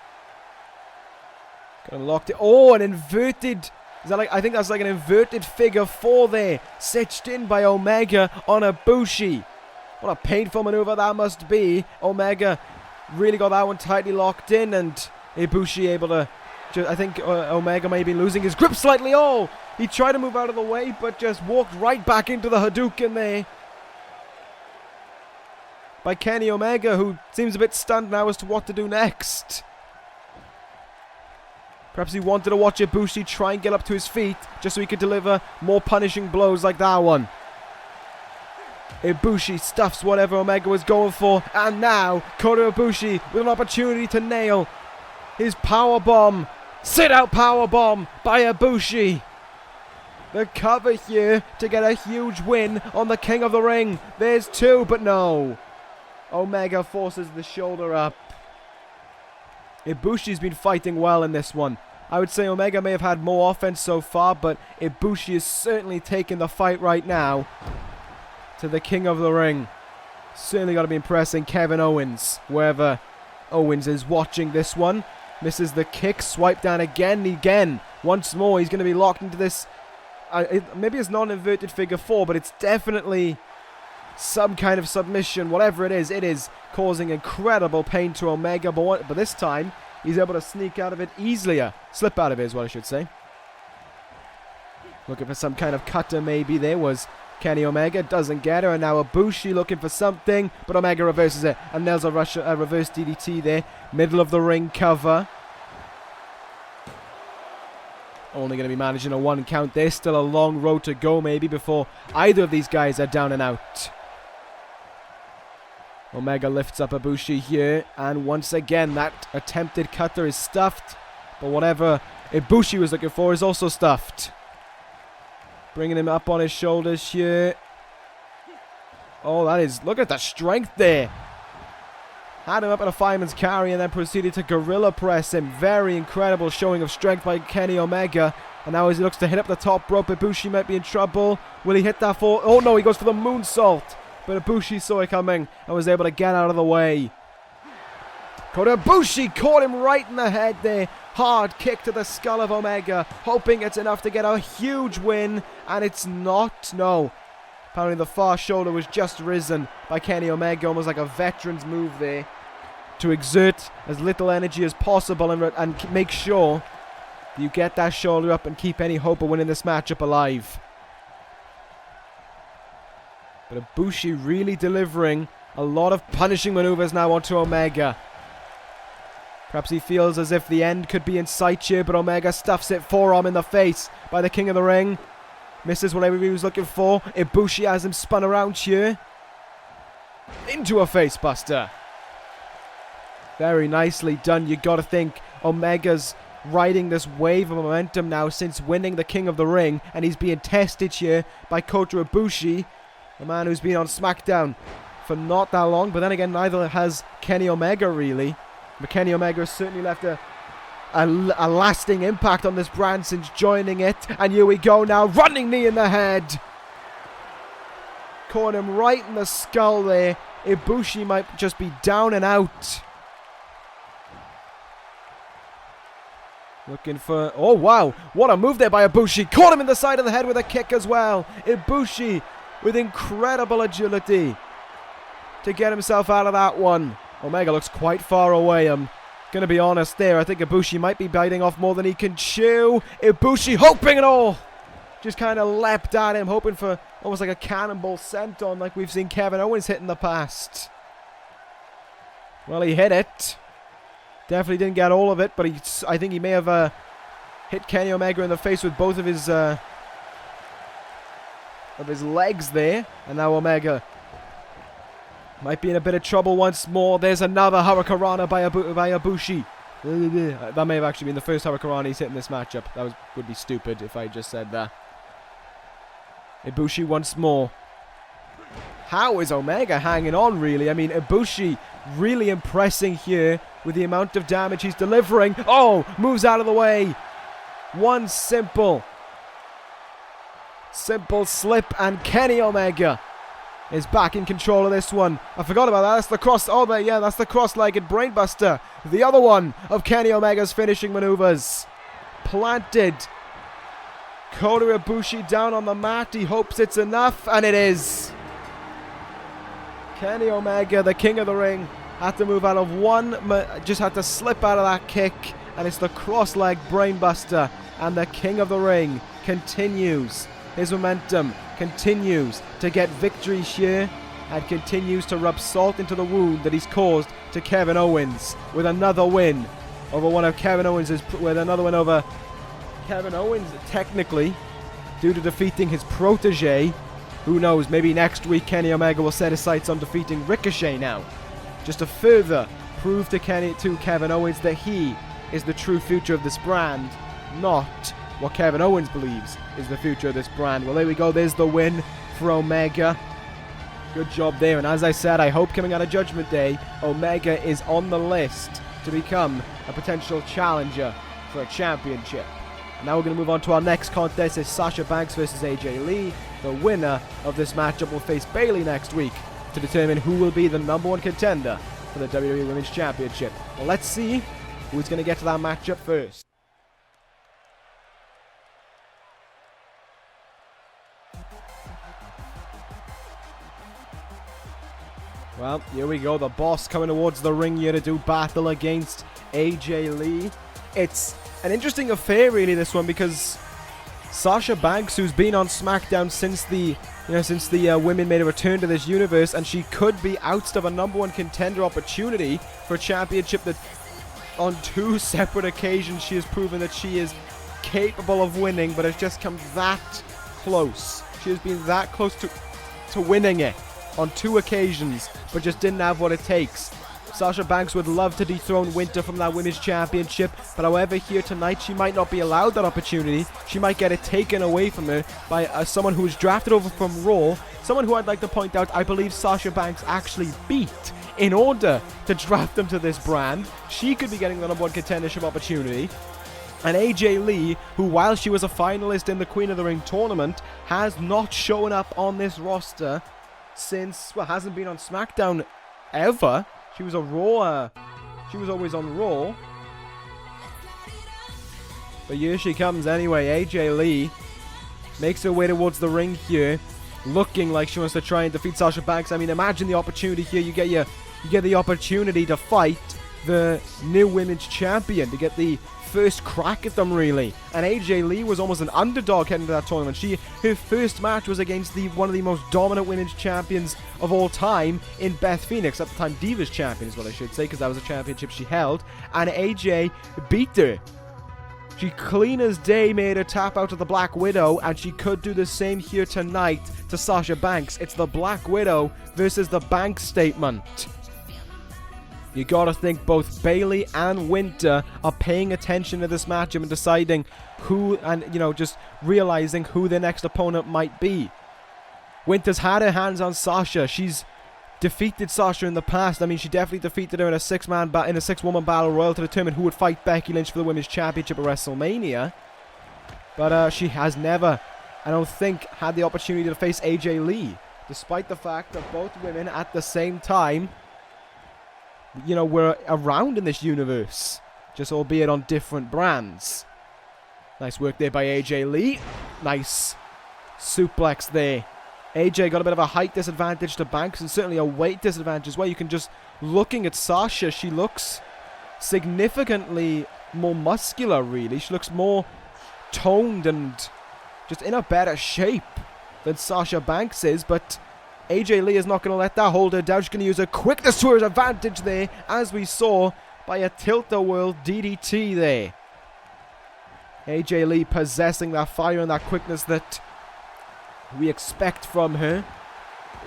Got him locked it. An inverted... I think that's like an inverted figure 4 there. Stitched in by Omega on Ibushi. What a painful maneuver that must be. Omega really got that one tightly locked in, and Ibushi able to... I think Omega may be losing his grip slightly. He tried to move out of the way, but just walked right back into the Hadouken there by Kenny Omega, who seems a bit stunned now as to what to do next. Perhaps he wanted to watch Ibushi try and get up to his feet just so he could deliver more punishing blows like that one. Ibushi stuffs whatever Omega was going for, and now Kota Ibushi with an opportunity to nail his powerbomb. Sit-out powerbomb by Ibushi. The cover here to get a huge win on the King of the Ring. There's 2, but no. Omega forces the shoulder up. Ibushi's been fighting well in this one. I would say Omega may have had more offense so far, but Ibushi is certainly taking the fight right now to the King of the Ring. Certainly got to be impressing Kevin Owens, wherever Owens is watching this one. Misses the kick, swipe down again. Once more, he's going to be locked into this. Maybe it's not an inverted figure 4, but it's definitely some kind of submission. Whatever it is causing incredible pain to Omega, but this time he's able to sneak out of it easily. Slip out of it is what I should say. Looking for some kind of cutter maybe. There was Kenny Omega, doesn't get her, and now Ibushi looking for something, but Omega reverses it and nails a reverse DDT there. Middle of the ring cover. Only going to be managing a 1 count. There's still a long road to go maybe before either of these guys are down and out. Omega lifts up Ibushi here, and once again that attempted cutter is stuffed, but whatever Ibushi was looking for is also stuffed. Bringing him up on his shoulders here. Look at the strength there. Had him up in a fireman's carry and then proceeded to gorilla press him. Very incredible showing of strength by Kenny Omega. And now as he looks to hit up the top rope, Ibushi might be in trouble. Will he hit that for... Oh no, he goes for the moonsault. But Ibushi saw it coming and was able to get out of the way. Kota Ibushi caught him right in the head there. Hard kick to the skull of Omega, hoping it's enough to get a huge win, and it's not. No. Apparently the far shoulder was just risen by Kenny Omega, almost like a veteran's move there, to exert as little energy as possible and make sure Do you get that shoulder up and keep any hope of winning this matchup alive? But Ibushi really delivering a lot of punishing maneuvers now onto Omega. Perhaps he feels as if the end could be in sight here, but Omega stuffs it, forearm in the face by the King of the Ring. Misses whatever he was looking for. Ibushi has him spun around here. Into a face buster. Very nicely done. You gotta think Omega's riding this wave of momentum now since winning the King of the Ring, and he's being tested here by Kota Ibushi, a man who's been on Smackdown for not that long, but then again neither has Kenny Omega really. But Kenny Omega has certainly left a lasting impact on this brand since joining it, and here we go now, running knee in the head. Caught him right in the skull there. Ibushi might just be down and out. Looking for... Oh, wow. What a move there by Ibushi. Caught him in the side of the head with a kick as well. Ibushi with incredible agility to get himself out of that one. Omega looks quite far away. I'm going to be honest there. I think Ibushi might be biting off more than he can chew. Ibushi hoping it all. Just kind of leapt at him, hoping for almost like a cannonball senton like we've seen Kevin Owens hit in the past. Well, he hit it. Definitely didn't get all of it, but I think he may have hit Kenny Omega in the face with both of his legs there. And now Omega might be in a bit of trouble once more. There's another Hurricanrana by Ibushi. That may have actually been the first Hurricanrana he's hit in this matchup. That would be stupid if I just said that. Ibushi once more. How is Omega hanging on, really? I mean, Ibushi really impressing here with the amount of damage he's delivering. Oh, moves out of the way. One simple slip, and Kenny Omega is back in control of this one. I forgot about that. That's the cross. Oh, yeah, that's the cross-legged brainbuster. The other one of Kenny Omega's finishing maneuvers. Planted. Kota Ibushi down on the mat. He hopes it's enough, and it is. Kenny Omega, the King of the Ring, had to move out of one, just had to slip out of that kick, and it's the cross-leg brainbuster, and the King of the Ring continues his momentum, continues to get victories here, and continues to rub salt into the wound that he's caused to Kevin Owens with another win over one of Kevin Owens', with another win over Kevin Owens, technically, due to defeating his protege. Who knows, maybe next week Kenny Omega will set his sights on defeating Ricochet now. Just to further prove to Kevin Owens that he is the true future of this brand, not what Kevin Owens believes is the future of this brand. Well, there we go. There's the win for Omega. Good job there. And as I said, I hope coming out of Judgment Day, Omega is on the list to become a potential challenger for a championship. Now we're going to move on to our next contest. It's Sasha Banks versus AJ Lee. The winner of this matchup will face Bayley next week to determine who will be the #1 contender for the WWE Women's Championship. Well, let's see who's going to get to that matchup first. Well, here we go. The boss coming towards the ring here to do battle against AJ Lee. It's an interesting affair, really, this one, because Sasha Banks, who's been on SmackDown since the women made a return to this universe, and she could be ousted of a #1 contender opportunity for a championship that on 2 separate occasions she has proven that she is capable of winning, but has just come that close. She has been that close to winning it on 2 occasions, but just didn't have what it takes. Sasha Banks would love to dethrone Winter from that Women's Championship, but however, here tonight, she might not be allowed that opportunity. She might get it taken away from her by someone who was drafted over from Raw, someone who I'd like to point out I believe Sasha Banks actually beat in order to draft them to this brand. She could be getting the #1 contendership opportunity. And AJ Lee, who while she was a finalist in the Queen of the Ring tournament, has not shown up on this roster since, well, hasn't been on SmackDown ever. She was a Raw. She was always on Raw. But here she comes anyway. AJ Lee makes her way towards the ring here, looking like she wants to try and defeat Sasha Banks. I mean, imagine the opportunity here. You get the opportunity to fight the new women's champion, to get the first crack at them, really. And AJ Lee was almost an underdog heading into that tournament. Her first match was against one of the most dominant women's champions of all time in Beth Phoenix. At the time, Divas champion is what I should say, because that was a championship she held. And AJ beat her. She clean as day made her tap out to the Black Widow, and she could do the same here tonight to Sasha Banks. It's the Black Widow versus the Banks statement. You gotta think both Bayley and Winter are paying attention to this matchup and deciding who, and just realizing who their next opponent might be. Winter's had her hands on Sasha. She's defeated Sasha in the past. I mean, she definitely defeated her in a six-woman battle royal to determine who would fight Becky Lynch for the women's championship at WrestleMania. But she has never, I don't think, had the opportunity to face AJ Lee, despite the fact that both women at the same time, were around in this universe, just albeit on different brands. Nice work there by AJ Lee. Nice suplex there. AJ got a bit of a height disadvantage to Banks, and certainly a weight disadvantage as well. You can just, looking at Sasha, she looks significantly more muscular, really. She looks more toned and just in a better shape than Sasha Banks is, but AJ Lee is not going to let that hold her down. She's going to use her quickness to her advantage there, as we saw by a tilt-a-whirl DDT there. AJ Lee possessing that fire and that quickness that we expect from her.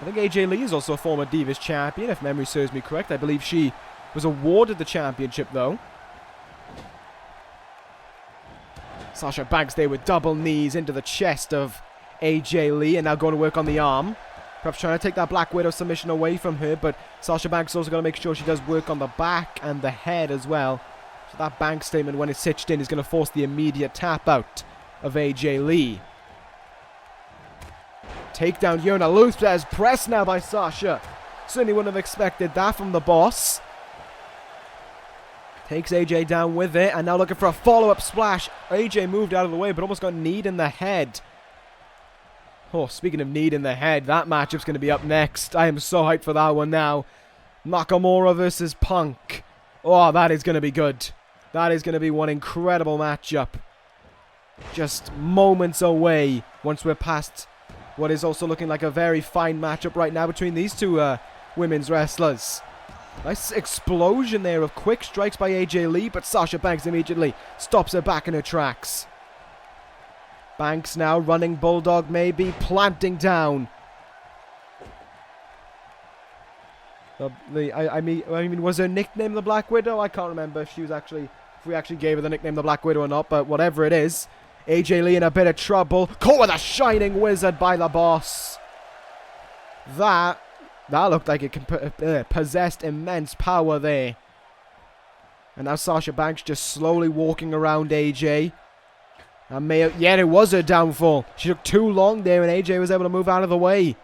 I think AJ Lee is also a former Divas champion, if memory serves me correct. I believe she was awarded the championship, though. Sasha Banks there with double knees into the chest of AJ Lee, and now going to work on the arm. Perhaps trying to take that Black Widow submission away from her, but Sasha Banks also got to make sure she does work on the back and the head as well. So that Banks statement, when it's hitched in, is going to force the immediate tap out of AJ Lee. Takedown here, and a Luthez press now by Sasha. Certainly wouldn't have expected that from the boss. Takes AJ down with it, and now looking for a follow-up splash. AJ moved out of the way, but almost got kneed in the head. Oh, speaking of kneed in the head, that matchup's going to be up next. I am so hyped for that one now. Nakamura versus Punk. Oh, that is going to be good. That is going to be one incredible matchup. Just moments away once we're past what is also looking like a very fine matchup right now between these two women's wrestlers. Nice explosion there of quick strikes by AJ Lee, but Sasha Banks immediately stops her back in her tracks. Banks now running bulldog, maybe planting down. I mean, was her nickname the Black Widow? I can't remember if we actually gave her the nickname the Black Widow or not, but whatever it is, AJ Lee in a bit of trouble. Caught with a shining wizard by the boss. That looked like it possessed immense power there. And now Sasha Banks just slowly walking around AJ. And it was her downfall. She took too long there, and AJ was able to move out of the way.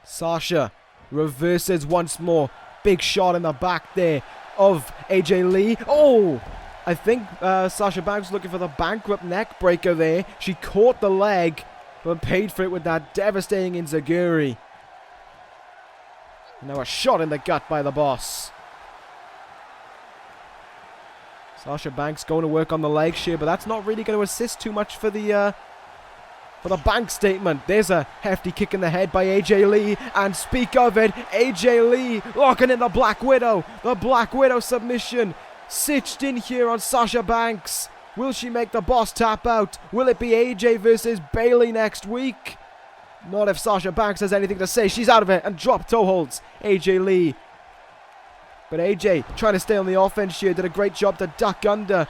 Sasha reverses once more. Big shot in the back there of AJ Lee. Oh! I think Sasha Banks was looking for the bankrupt neck breaker there. She caught the leg, but paid for it with that devastating enziguri. Now a shot in the gut by the boss. Sasha Banks going to work on the leg shear, but that's not really going to assist too much for the Banks statement. There's a hefty kick in the head by AJ Lee, and speak of it, AJ Lee locking in the Black Widow. The Black Widow submission stitched in here on Sasha Banks. Will she make the boss tap out? Will it be AJ versus Bayley next week? Not if Sasha Banks has anything to say. She's out of it and drop toe holds AJ Lee. But AJ trying to stay on the offense here. Did a great job to duck under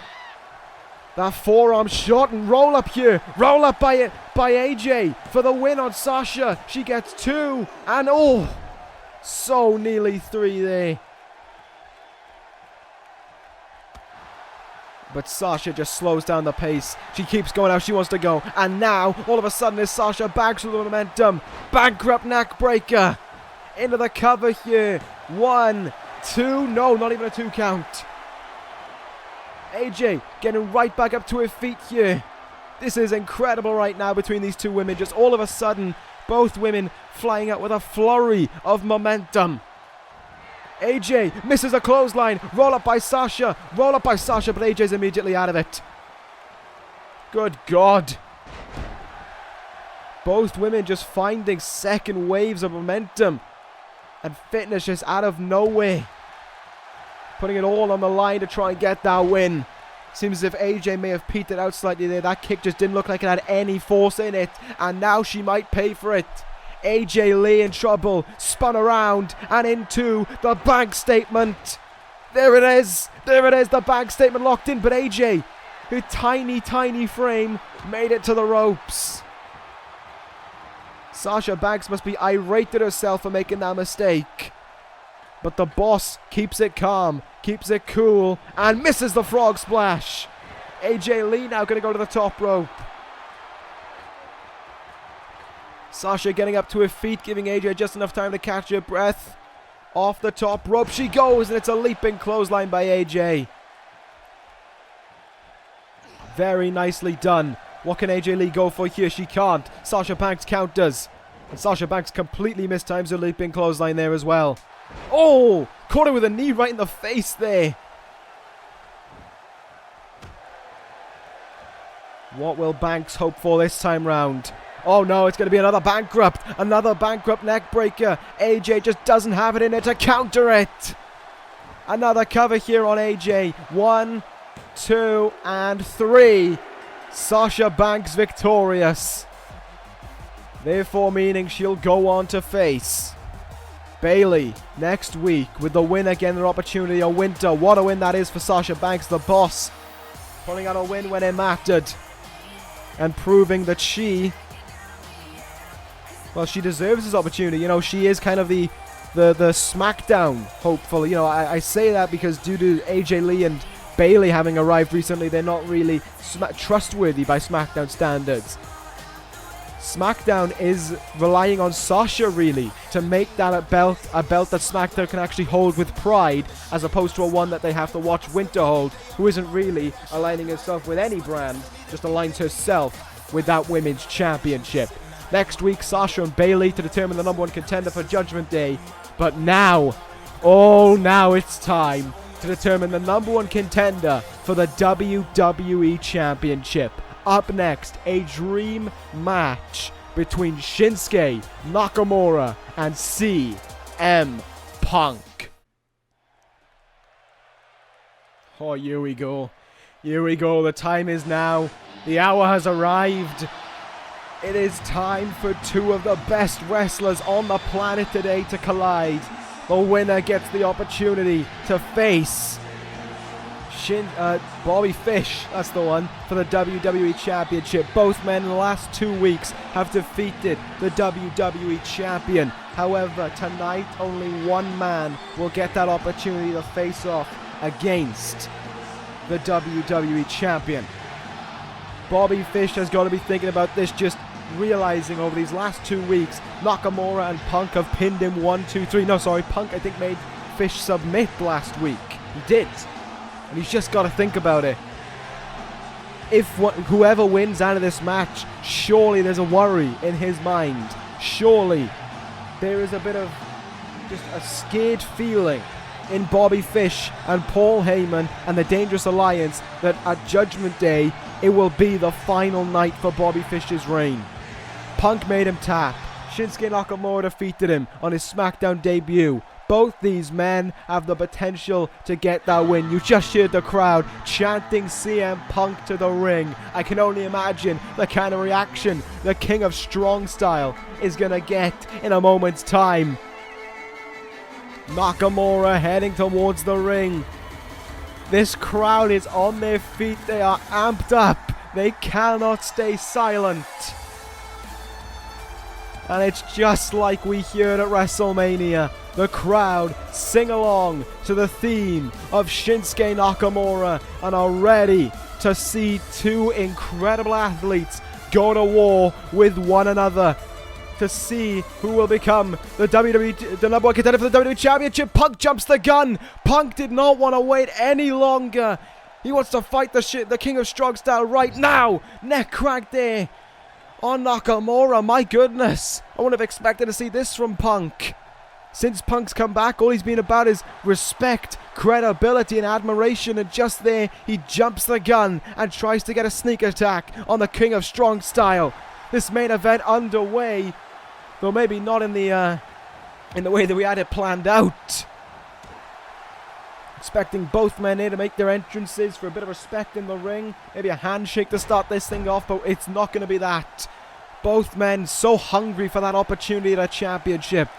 that forearm shot and roll up here. Roll up by AJ for the win on Sasha. She gets 2 and so nearly 3 there. But Sasha just slows down the pace. She keeps going how she wants to go. And now, all of a sudden, is Sasha Banks with the momentum. Bankrupt neck breaker. Into the cover here. 1, 2. No, not even a 2 count. AJ getting right back up to her feet here. This is incredible right now between these two women. Just all of a sudden, both women flying out with a flurry of momentum. AJ misses a clothesline. Roll up by Sasha. Roll up by Sasha, but AJ's immediately out of it. Good God. Both women just finding second waves of momentum and fitness just out of nowhere. Putting it all on the line to try and get that win. Seems as if AJ may have petered out slightly there. That kick just didn't look like it had any force in it. And now she might pay for it. AJ Lee in trouble. Spun around and into the bank statement. There it is. There it is. The bank statement locked in. But AJ, her tiny frame, made it to the ropes. Sasha Banks must be irate at herself for making that mistake. But the boss keeps it calm, keeps it cool, and misses the frog splash. AJ Lee now going to go to the top rope. Sasha getting up to her feet, giving AJ just enough time to catch her breath. Off the top rope she goes, and it's a leaping clothesline by AJ. Very nicely done. What can AJ Lee go for here? She can't. Sasha Banks counters. And Sasha Banks completely mistimes her leaping clothesline there as well. Oh! Caught her with a knee right in the face there. What will Banks hope for this time round? Oh no, it's going to be another bankrupt. Another bankrupt neck breaker. AJ just doesn't have it in it to counter it. Another cover here on AJ. 1, 2, and 3. Sasha Banks victorious. Therefore meaning she'll go on to face Bayley next week with the win again, their opportunity, a winter. What a win that is for Sasha Banks, the boss. Pulling out a win when it mattered. And proving that she deserves this opportunity. You know, she is kind of the Smackdown hopeful. You know, I say that because due to AJ Lee and Bayley having arrived recently, they're not really trustworthy by Smackdown standards. Smackdown is relying on Sasha really to make that a belt that Smackdown can actually hold with pride, as opposed to a one that they have to watch Winter hold, who isn't really aligning herself with any brand, just aligns herself with that women's championship. Next week, Sasha and Bayley to determine the number one contender for Judgment Day. But now, now it's time to determine the number one contender for the WWE Championship. Up next, a dream match between Shinsuke, Nakamura, and CM Punk. Oh, here we go. Here we go. The time is now. The hour has arrived. It is time for two of the best wrestlers on the planet today to collide. The winner gets the opportunity to face Bobby Fish, that's the one, for the WWE Championship. Both men in the last 2 weeks have defeated the WWE Champion. However, tonight only one man will get that opportunity to face off against the WWE Champion. Bobby Fish has got to be thinking about this, just realizing over these last 2 weeks, Nakamura and Punk have pinned him 1, 2, 3. No, sorry, Punk I think made Fish submit last week. He did. And he's just got to think about it. Whoever wins out of this match, surely there's a worry in his mind. Surely there is a bit of just a scared feeling in Bobby Fish and Paul Heyman and the Dangerous Alliance that at Judgment Day, it will be the final night for Bobby Fish's reign. Punk made him tap. Shinsuke Nakamura defeated him on his SmackDown debut. Both these men have the potential to get that win. You just heard the crowd chanting CM Punk to the ring. I can only imagine the kind of reaction the King of Strong Style is going to get in a moment's time. Nakamura heading towards the ring. This crowd is on their feet. They are amped up. They cannot stay silent. And it's just like we heard at WrestleMania. The crowd sing along to the theme of Shinsuke Nakamura and are ready to see two incredible athletes go to war with one another to see who will become the number one contender for the WWE Championship. Punk jumps the gun. Punk did not want to wait any longer. He wants to fight the King of Strong Style right now. Neck crack there on Nakamura. My goodness. I wouldn't have expected to see this from Punk. Since Punk's come back, all he's been about is respect, credibility and admiration, and just there he jumps the gun and tries to get a sneak attack on the King of Strong Style. This main event underway, though maybe not in the way that we had it planned out. Expecting both men here to make their entrances for a bit of respect in the ring. Maybe a handshake to start this thing off, but it's not going to be that. Both men so hungry for that opportunity at a championship.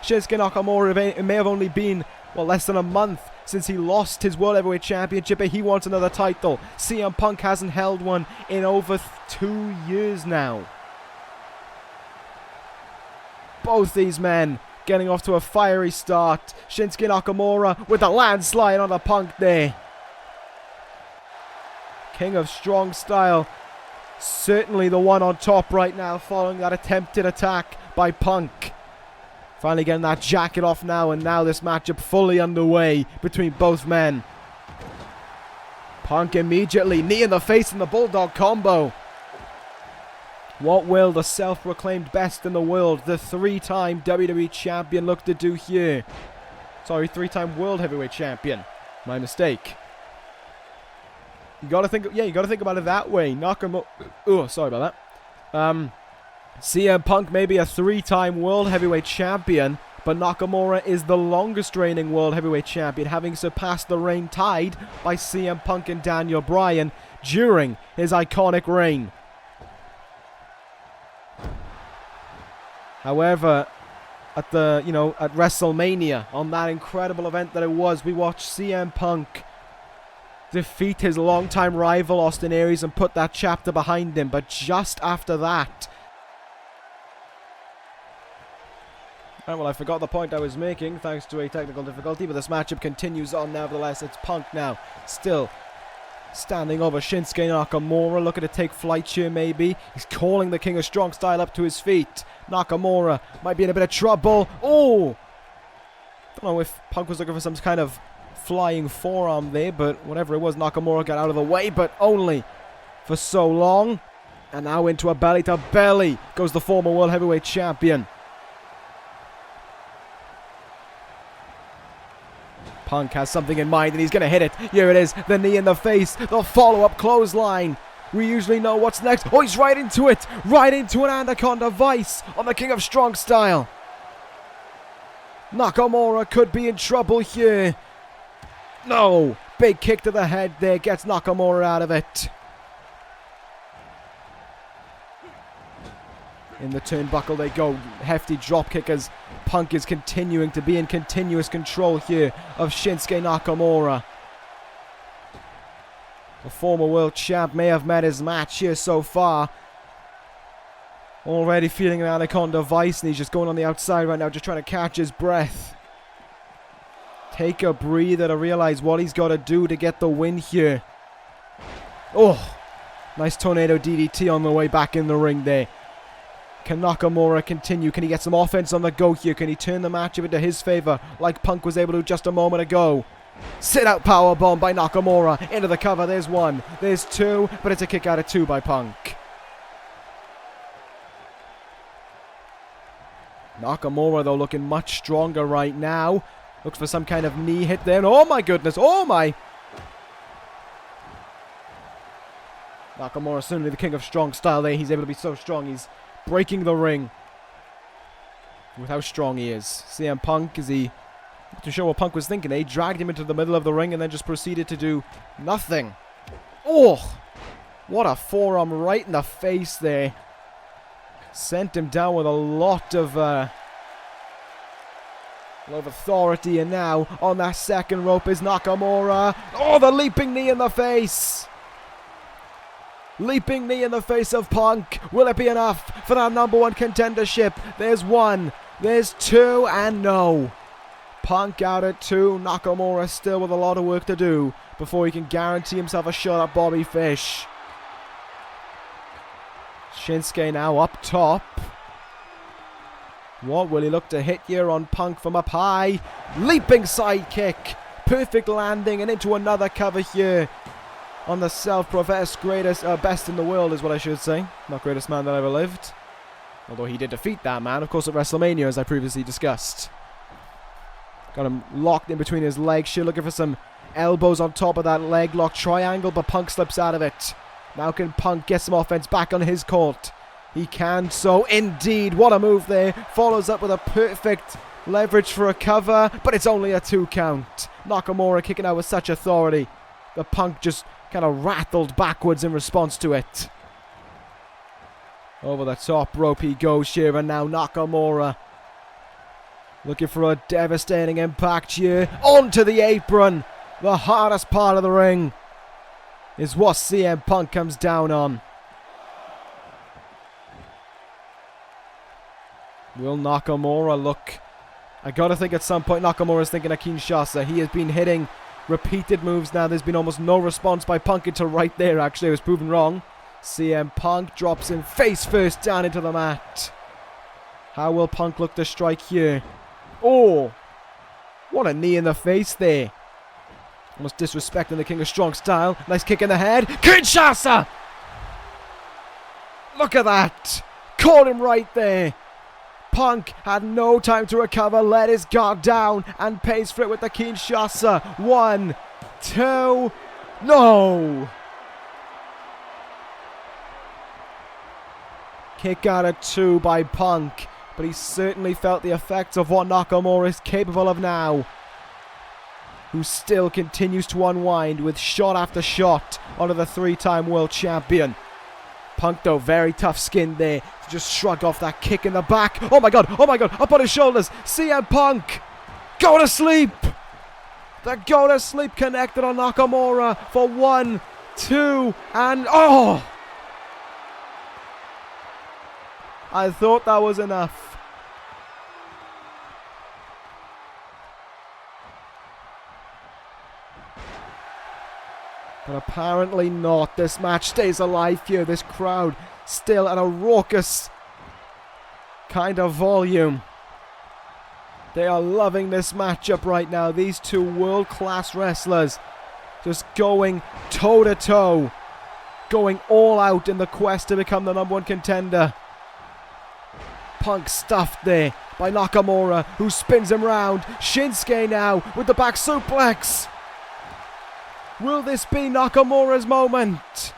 Shinsuke Nakamura, it may have only been, well, less than a month since he lost his World Heavyweight Championship, but he wants another title. CM Punk hasn't held one in over 2 years now. Both these men getting off to a fiery start. Shinsuke Nakamura with a landslide on the Punk there. King of Strong Style, certainly the one on top right now following that attempted attack by Punk. Finally getting that jacket off now, and now this matchup fully underway between both men. Punk immediately, knee in the face in the Bulldog combo. What will the self-proclaimed best in the world, the 3-time WWE Champion, look to do here? Sorry, 3-time World Heavyweight Champion. My mistake. You gotta think about it that way. Nakamura. Oh, sorry about that. CM Punk may be a 3-time World Heavyweight Champion, but Nakamura is the longest reigning World Heavyweight Champion, having surpassed the reign tied by CM Punk and Daniel Bryan during his iconic reign. However, at WrestleMania, on that incredible event that it was, we watched CM Punk defeat his longtime rival Austin Aries and put that chapter behind him. But just after that, well, I forgot the point I was making thanks to a technical difficulty, but this matchup continues on nevertheless. It's Punk now, still standing over Shinsuke Nakamura, looking to take flight here maybe. He's calling the King of Strong Style up to his feet. Nakamura might be in a bit of trouble. Oh! Don't know if Punk was looking for some kind of flying forearm there, but whatever it was, Nakamura got out of the way, but only for so long. And now into a belly-to-belly goes the former World Heavyweight Champion. Punk has something in mind and he's going to hit it. Here it is, the knee in the face, the follow-up clothesline. We usually know what's next. Oh, he's right into it. Right into an Anaconda Vice on the King of Strong Style. Nakamura could be in trouble here. No, big kick to the head there, gets Nakamura out of it. In the turnbuckle they go. Hefty drop kick as Punk is continuing to be in continuous control here of Shinsuke Nakamura. The former world champ may have met his match here so far. Already feeling an Anaconda Vice, and he's just going on the outside right now, just trying to catch his breath. Take a breather to realize what he's got to do to get the win here. Oh, nice tornado DDT on the way back in the ring there. Can Nakamura continue? Can he get some offense on the go here? Can he turn the matchup into his favor like Punk was able to just a moment ago? Sit out powerbomb by Nakamura into the cover. There's one, there's two, but it's a kick out of two by Punk. Nakamura though looking much stronger right now. Looks for some kind of knee hit there. Oh my goodness, oh my. Nakamura certainly the King of Strong Style there. He's able to be so strong. He's breaking the ring with how strong he is. CM Punk, is he to show what Punk was thinking? He dragged him into the middle of the ring and then just proceeded to do nothing. Oh, what a forearm right in the face there. Sent him down with a lot of authority, and now on that second rope is Nakamura. Oh, the leaping knee in the face. Leaping knee in the face of Punk. Will it be enough for that #1 contendership? There's one, there's two, and no. Punk out at 2. Nakamura still with a lot of work to do before he can guarantee himself a shot at Bobby Fish. Shinsuke now up top. What will he look to hit here on Punk from up high? Leaping side kick. Perfect landing and into another cover here on the self-professed best in the world is what I should say. Not greatest man that ever lived. Although he did defeat that man, of course, at WrestleMania, as I previously discussed. Got him locked in between his legs. She's looking for some elbows on top of that leg lock triangle, but Punk slips out of it. Now can Punk get some offense back on his court? He can, so indeed. What a move there. Follows up with a perfect leverage for a cover, but it's only a 2 count. Nakamura kicking out with such authority. The Punk just kind of rattled backwards in response to it. Over the top rope he goes here, and now Nakamura looking for a devastating impact here. Onto the apron. The hardest part of the ring is what CM Punk comes down on. Will Nakamura look? I gotta think at some point Nakamura's thinking of Kinshasa. He has been hitting repeated moves now. There's been almost no response by Punk until right there. Actually, I was proven wrong. CM Punk drops him face first down into the mat. How will Punk look to strike here? Oh, what a knee in the face there. Almost disrespecting the King of Strong Style. Nice kick in the head. Kinshasa! Look at that. Caught him right there. Punk had no time to recover, let his guard down, and pays for it with the Kinshasa. 1, 2, no! Kick out of 2 by Punk, but he certainly felt the effects of what Nakamura is capable of now, who still continues to unwind with shot after shot onto the 3-time world champion. Punk, though, very tough skin there to just shrug off that kick in the back. Oh my god, up on his shoulders. CM Punk, go to sleep. The go to sleep connected on Nakamura for 1, 2, and oh! I thought that was enough. But apparently not. This match stays alive here. This crowd still at a raucous kind of volume. They are loving this matchup right now. These two world-class wrestlers just going toe-to-toe. Going all out in the quest to become the #1 contender. Punk stuffed there by Nakamura, who spins him round. Shinsuke now with the back suplex. Will this be Nakamura's moment?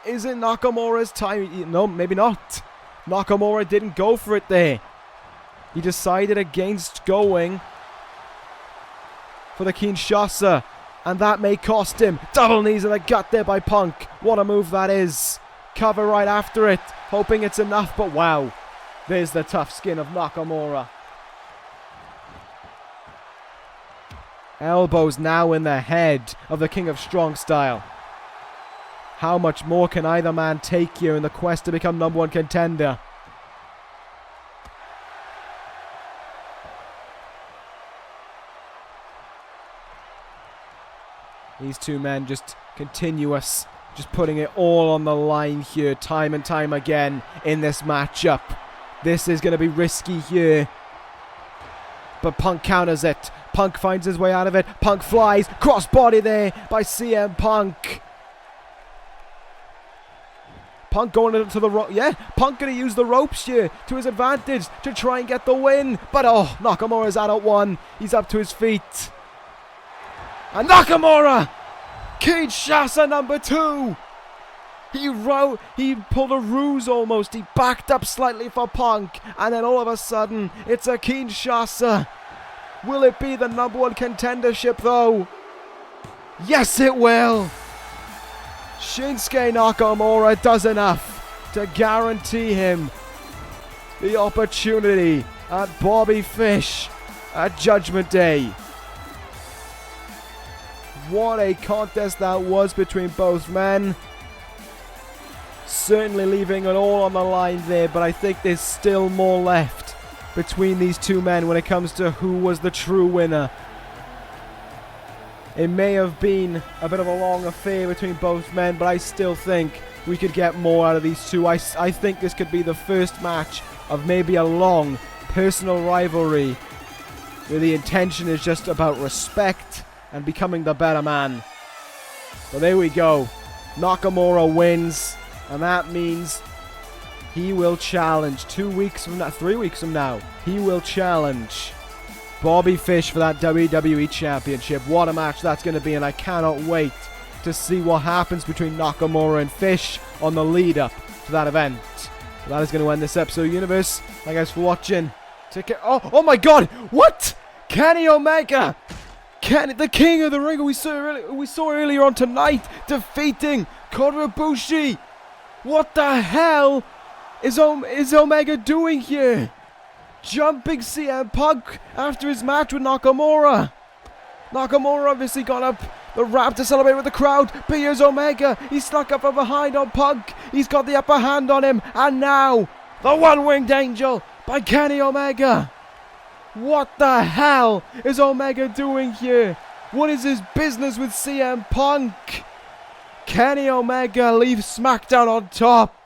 Is it Nakamura's time? No, maybe not. Nakamura didn't go for it there. He decided against going for the Kinshasa, and that may cost him. Double knees in the gut there by Punk. What a move that is. Cover right after it, hoping it's enough, but wow. There's the tough skin of Nakamura. Elbows now in the head of the King of Strong Style. How much more can either man take here in the quest to become #1 contender? These two men just continuous, just putting it all on the line here time and time again in this matchup. This is going to be risky here. But Punk counters it. Punk finds his way out of it. Punk flies. Crossbody there by CM Punk. Punk going into the rope. Yeah, Punk going to use the ropes here to his advantage to try and get the win. But oh, Nakamura's out at 1. He's up to his feet. And Nakamura! Kinshasa #2. He pulled a ruse almost. He backed up slightly for Punk. And then all of a sudden, it's a Kinshasa. Will it be the #1 contendership though? Yes, it will. Shinsuke Nakamura does enough to guarantee him the opportunity at Bobby Fish at Judgment Day. What a contest that was between both men. Certainly leaving it all on the line there, but I think there's still more left between these two men when it comes to who was the true winner. It may have been a bit of a long affair between both men, but I still think we could get more out of these two. I think this could be the first match of maybe a long personal rivalry where the intention is just about respect and becoming the better man. But there we go. Nakamura wins, and that means he will challenge 3 weeks from now. He will challenge Bobby Fish for that WWE Championship. What a match that's going to be, and I cannot wait to see what happens between Nakamura and Fish on the lead up to that event. So that is going to end this episode of Universe. Thank you guys for watching. Take care. Oh my god! What? Kenny Omega! The king of the ring we saw earlier on tonight defeating Kota Ibushi. What the hell is Omega doing here? Jumping CM Punk after his match with Nakamura. Nakamura obviously got up the ramp to celebrate with the crowd, but here's Omega. He snuck up from behind on Punk. He's got the upper hand on him, and now the one-winged angel by Kenny Omega. What the hell is Omega doing here? What is his business with CM Punk? Kenny Omega leaves SmackDown on top.